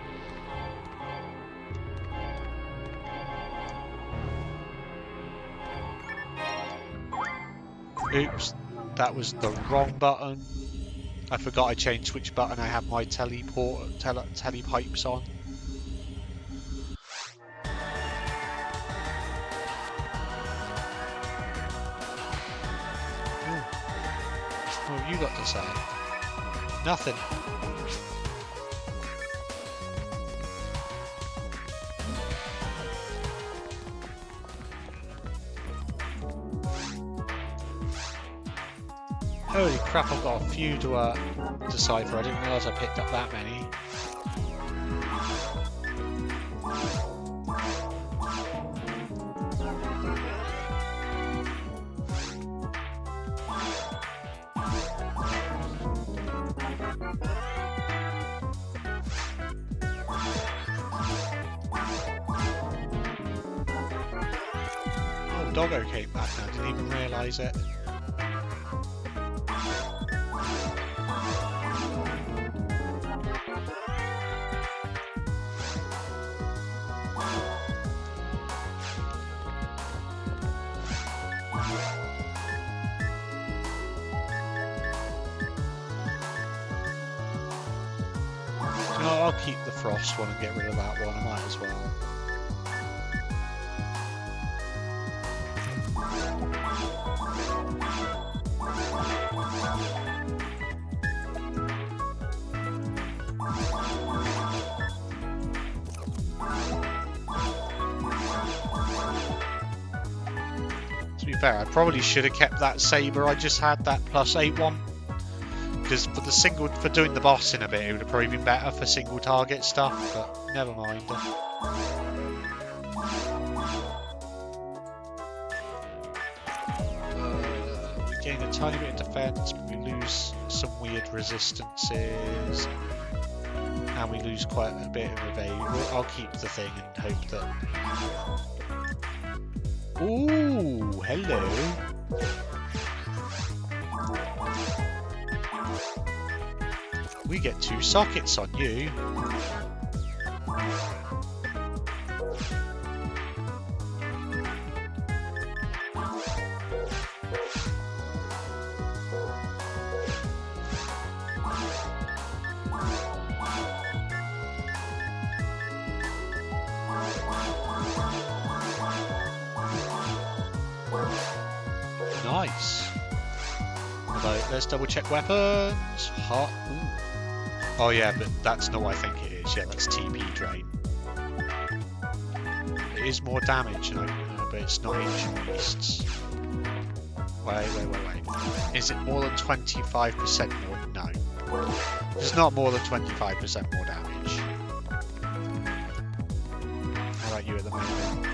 Oops, that was the wrong button. I forgot I changed which button I have my telepipes on. Ooh. What have you got to say? Nothing. Holy crap, I've got a few to decipher. I didn't realise I picked up that many. Oh, Doggo came back now, I didn't even realise it. I'll keep the frost one and get rid of that one, I might as well. To be fair, I probably should have kept that saber I just had, that +8 one. Because for doing the boss in a bit, it would have probably been better for single target stuff, but never mind. We gain a tiny bit of defense, but we lose some weird resistances, and we lose quite a bit of evade. I'll keep the thing and hope that. Ooh, hello. We get 2 sockets on you. Nice. Although, let's double check weapons. Hot. Ooh. Oh yeah, but that's not what I think it is. Yeah, that's TP drain. It is more damage, but it's not ancient beasts. Wait. Is it more than 25% more? No. It's not more than 25% more damage. How about you at the moment?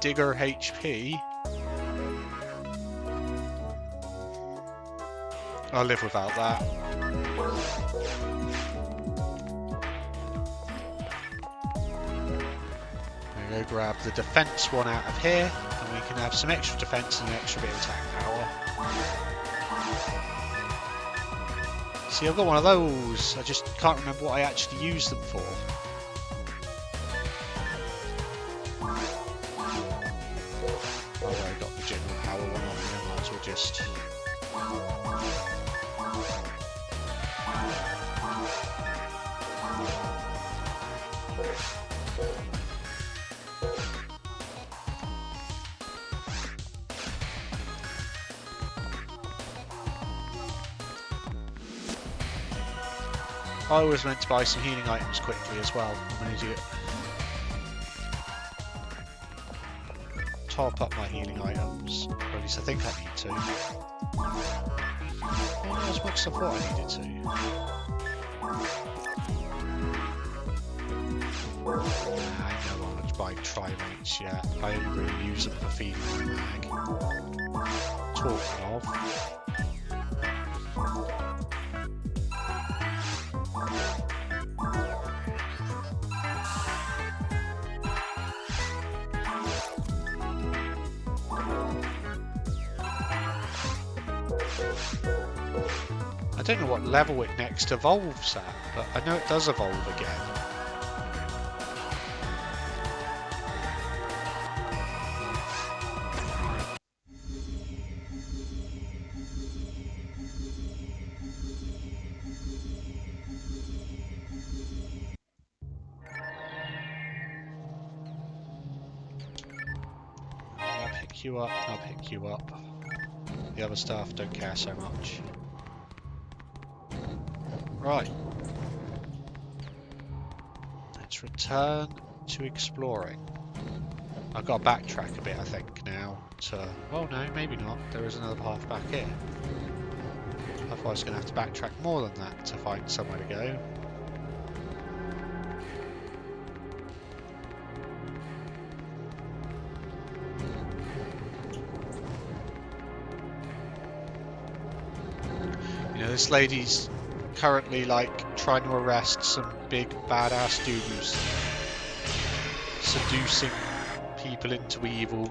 Digger HP. I'll live without that. We'll go grab the defense one out of here, and we can have some extra defense and an extra bit of attack power. See, I've got one of those. I just can't remember what I actually used them for. Oh, I got the general power one on, I might as well just. I was meant to buy some healing items quickly as well. I'm an idiot. Top up my healing items, or at least I think I need to. Not as much as I thought I needed to. I don't want to buy trimates yet. I only really use them for feeding my mag. talking of. I don't know what level it next evolves at, but I know it does evolve again. I'll pick you up, I'll pick you up. The other stuff don't care so much. Right. Let's return to exploring. I've got to backtrack a bit, I think, now to... Oh no, maybe not. There is another path back here. Otherwise, I'm going to have to backtrack more than that to find somewhere to go. You know, this lady's currently like trying to arrest some big badass dudes, seducing people into evil.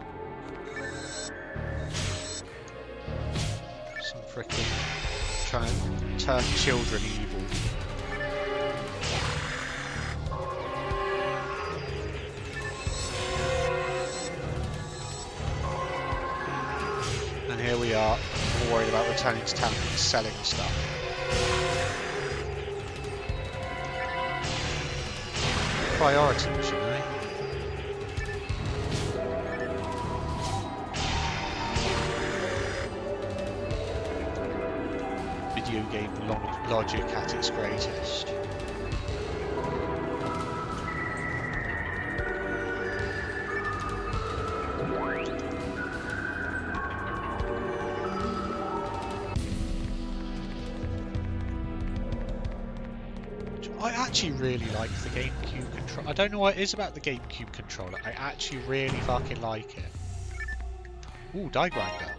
Some frickin' trying to turn children evil. And here we are, all worried about returning to town and selling stuff. Priorities, you know. Video game logic at its greatest. I actually really like the Gamecube controller. I don't know what it is about the Gamecube controller. I actually really fucking like it. Ooh, die grinder.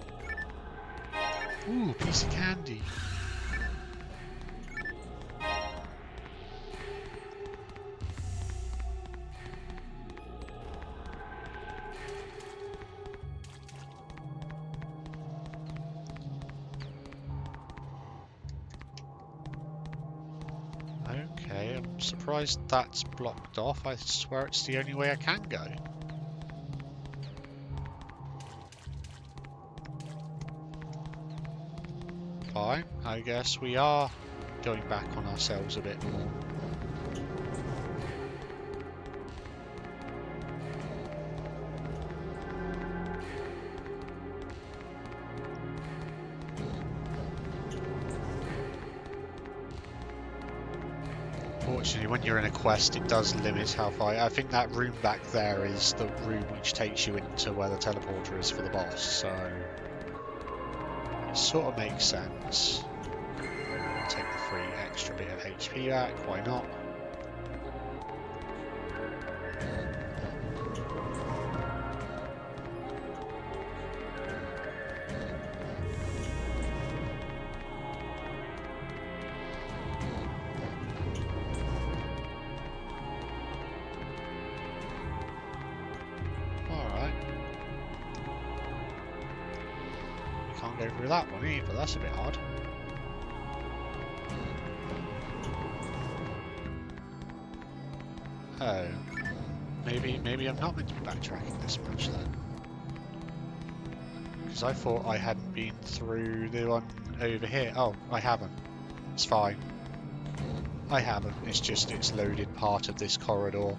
Ooh, piece of candy. Okay, I'm surprised that's blocked off. I swear it's the only way I can go. Fine, I guess we are going back on ourselves a bit more. Unfortunately, when you're in a quest, it does limit how far. I think that room back there is the room which takes you into where the teleporter is for the boss, so it sort of makes sense. Take the free extra bit of HP back, why not? Can't go through that one either, that's a bit odd. Oh, maybe I'm not meant to be backtracking this much then. Because I thought I hadn't been through the one over here. Oh, I haven't. It's fine. I haven't, it's just it's loaded part of this corridor.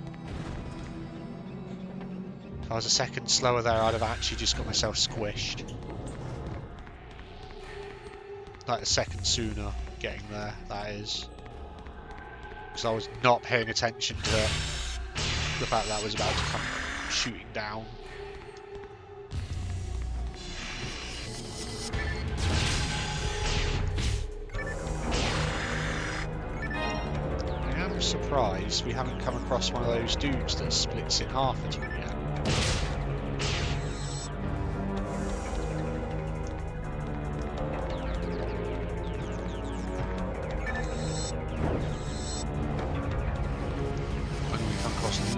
If I was a second slower there, I'd have actually just got myself squished. Like a second sooner getting there, that is. Because I was not paying attention to the fact that I was about to come shooting down. I am surprised we haven't come across one of those dudes that splits in half at all yet.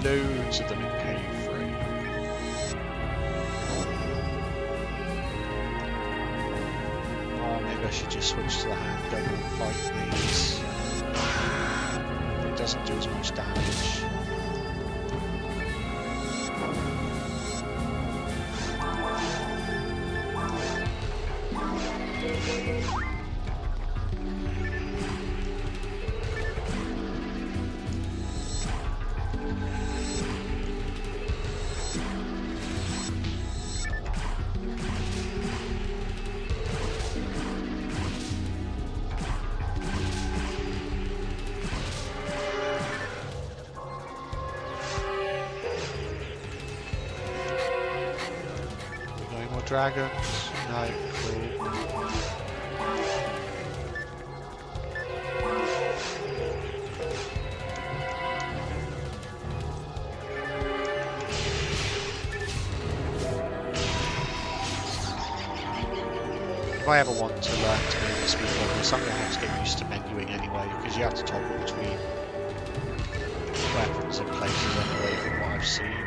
loads of them in Cave 3. Oh, maybe I should just switch to the handgun and fight these. It doesn't do as much damage. Dragons? No, cool. If I ever want to learn to move the speed level, it's something I have to get used to menuing anyway, because you have to toggle between weapons and places anyway, from what I've seen.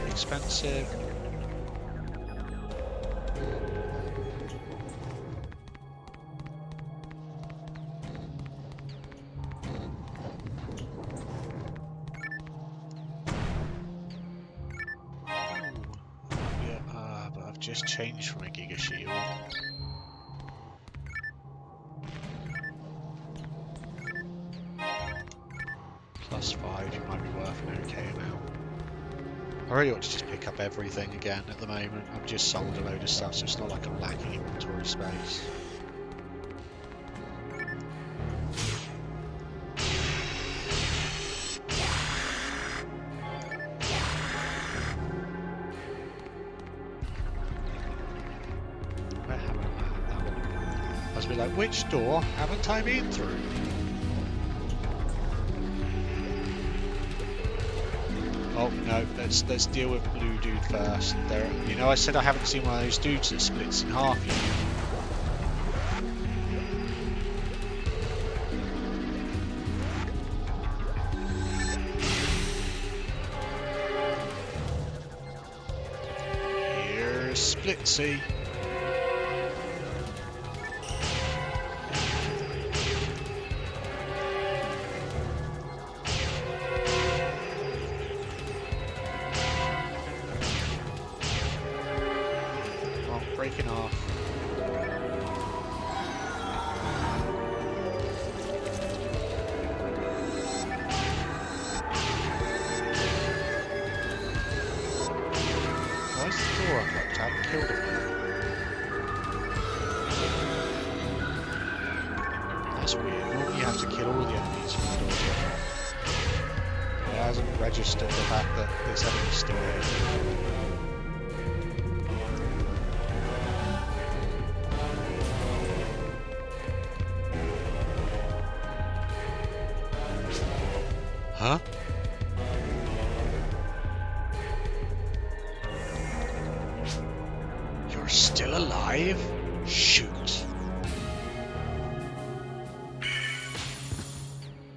Expensive. Yeah, but I've just changed from a Giga Shield. +5, it might be worth an okay amount. I really ought to just pick up everything again at the moment. I've just sold a load of stuff, so it's not like I'm lacking inventory space. Where haven't I had that one? I was a bit like, which door haven't I been through? Oh no, let's deal with blue dude first. There, you know, I said I haven't seen one of those dudes that splits in half yet. Here's Splitsy. Breaking off. Why is the door unlocked? I haven't killed him yet. That's weird. Normally you have to kill all the enemies from the door to open. It hasn't registered the fact that this enemy's still here. Huh? You're still alive? Shoot.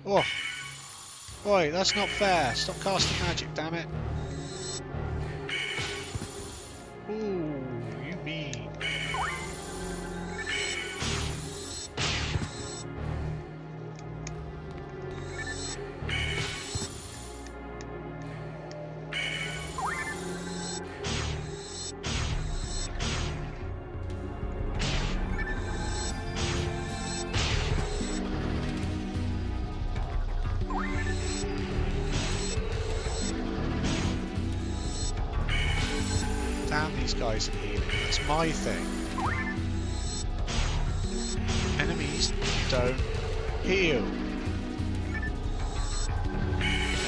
Oh. Boy, that's not fair. Stop casting magic, damn it. Ooh, you mean. Damn these guys are healing. That's my thing. Enemies don't heal.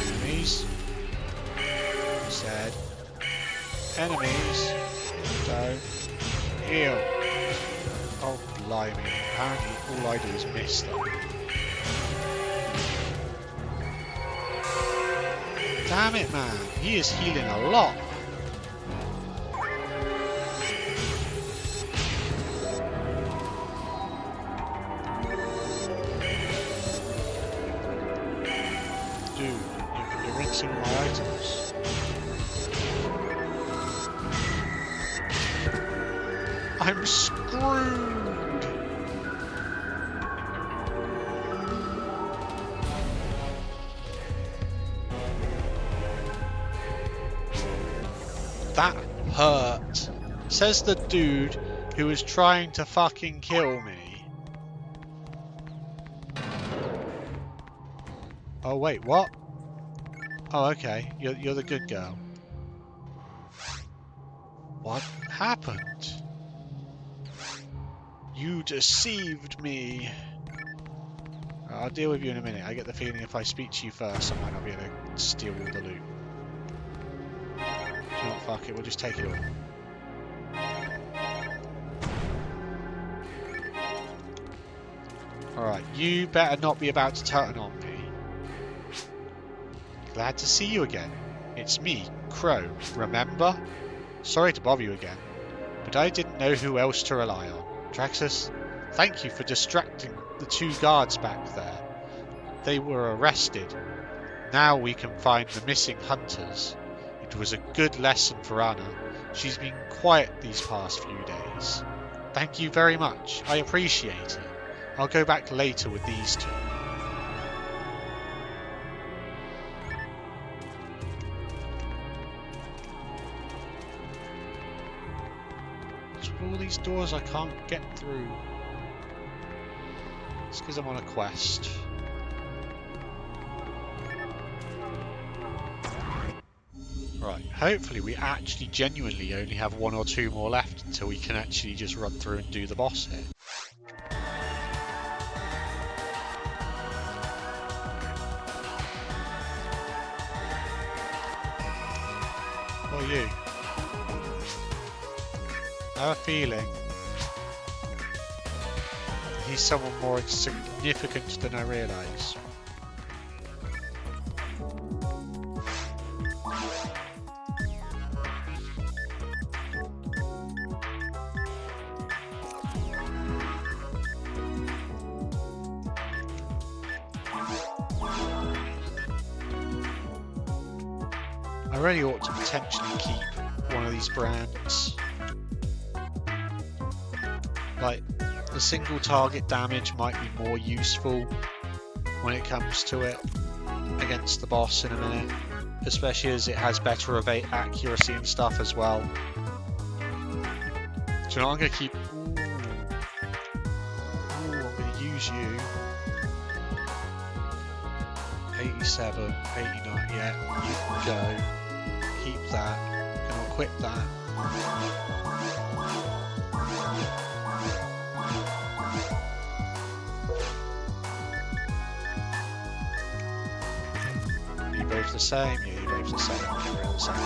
Enemies. Said. Enemies don't heal. Oh, blimey. Apparently all I do is miss them. Damn it, man. He is healing a lot. I'm screwed. That hurt. Says the dude who was trying to fucking kill me. Oh wait, what? Oh, okay. You're the good girl. What happened? You deceived me. I'll deal with you in a minute. I get the feeling if I speak to you first, I might not be able to steal all the loot. Do you know what? Fuck it. We'll just take it all. Alright, you better not be about to turn on me. Glad to see you again. It's me, Crow, remember? Sorry to bother you again, but I didn't know who else to rely on. Draxus, thank you for distracting the 2 guards back there. They were arrested. Now we can find the missing hunters. It was a good lesson for Anna. She's been quiet these past few days. Thank you very much. I appreciate it. I'll go back later with these 2. All these doors I can't get through. It's because I'm on a quest. Right, hopefully we actually genuinely only have 1 or 2 more left until we can actually just run through and do the boss here. What are you? I have a feeling he's someone more significant than I realise. I really ought to potentially keep one of these brands. Like, the single target damage might be more useful when it comes to it against the boss in a minute, especially as it has better evade accuracy and stuff as well. So I'm going to keep... I'm going to use you. 87, 89, yeah, you can go. Keep that. I'm going to equip that. You both the same? Yeah, you both the same. You're all the same.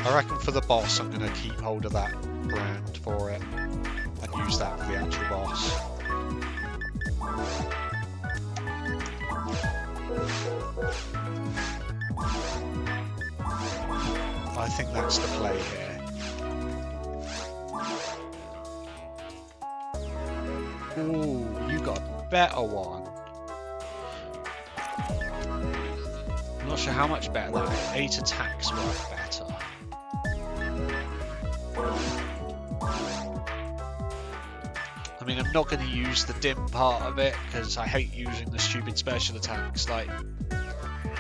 I reckon for the boss I'm going to keep hold of that brand for it and use that for the actual boss. I think that's the play here. Ooh, you got a better one. I'm not sure how much better that is. 8 attacks work better. I mean, I'm not going to use the dim part of it because I hate using the stupid special attacks. Like,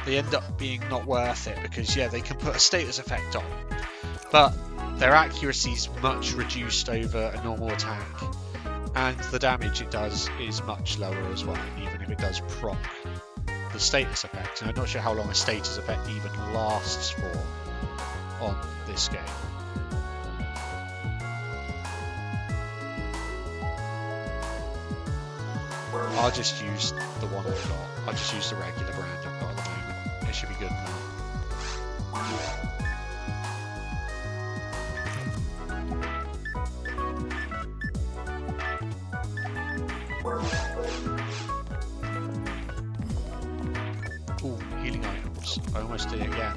they end up being not worth it because, yeah, they can put a status effect on, but their accuracy is much reduced over a normal attack, and the damage it does is much lower as well, even if it does proc the status effect. And I'm not sure how long a status effect even lasts for on this game. I'll just use the one I've got. I'll just use the regular brand I've got at the moment. It should be good now. Ooh, healing items. I almost did it again.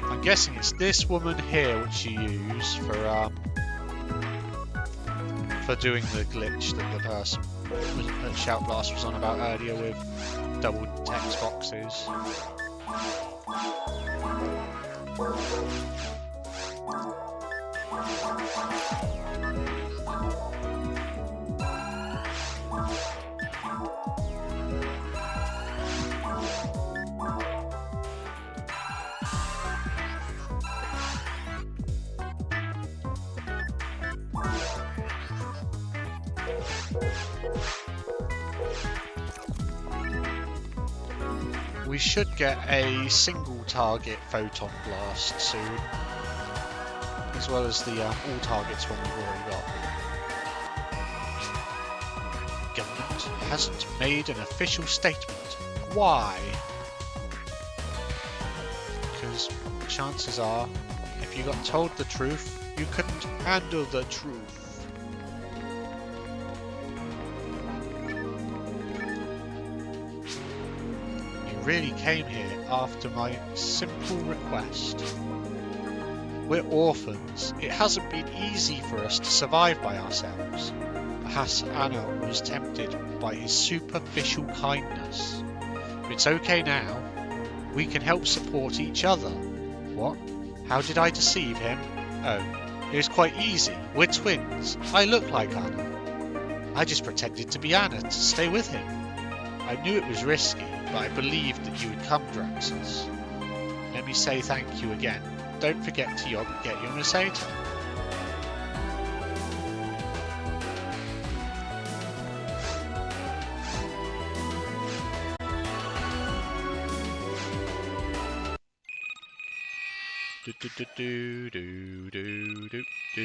I'm guessing it's this woman here which you use for doing the glitch that the person that Shout Blast was on about earlier with double text boxes. We should get a single target photon blast soon, as well as the all targets one we've already got. Government hasn't made an official statement. Why? Because chances are, if you got told the truth, you couldn't handle the truth. Really came here after my simple request. We're orphans. It hasn't been easy for us to survive by ourselves. Perhaps Anna was tempted by his superficial kindness. But it's okay now. We can help support each other. What? How did I deceive him? Oh, it was quite easy. We're twins. I look like Anna. I just pretended to be Anna to stay with him. I knew it was risky, but I believed that you would come, Draxus. Let me say thank you again. Don't forget to get your Masato. Do do do do do do do do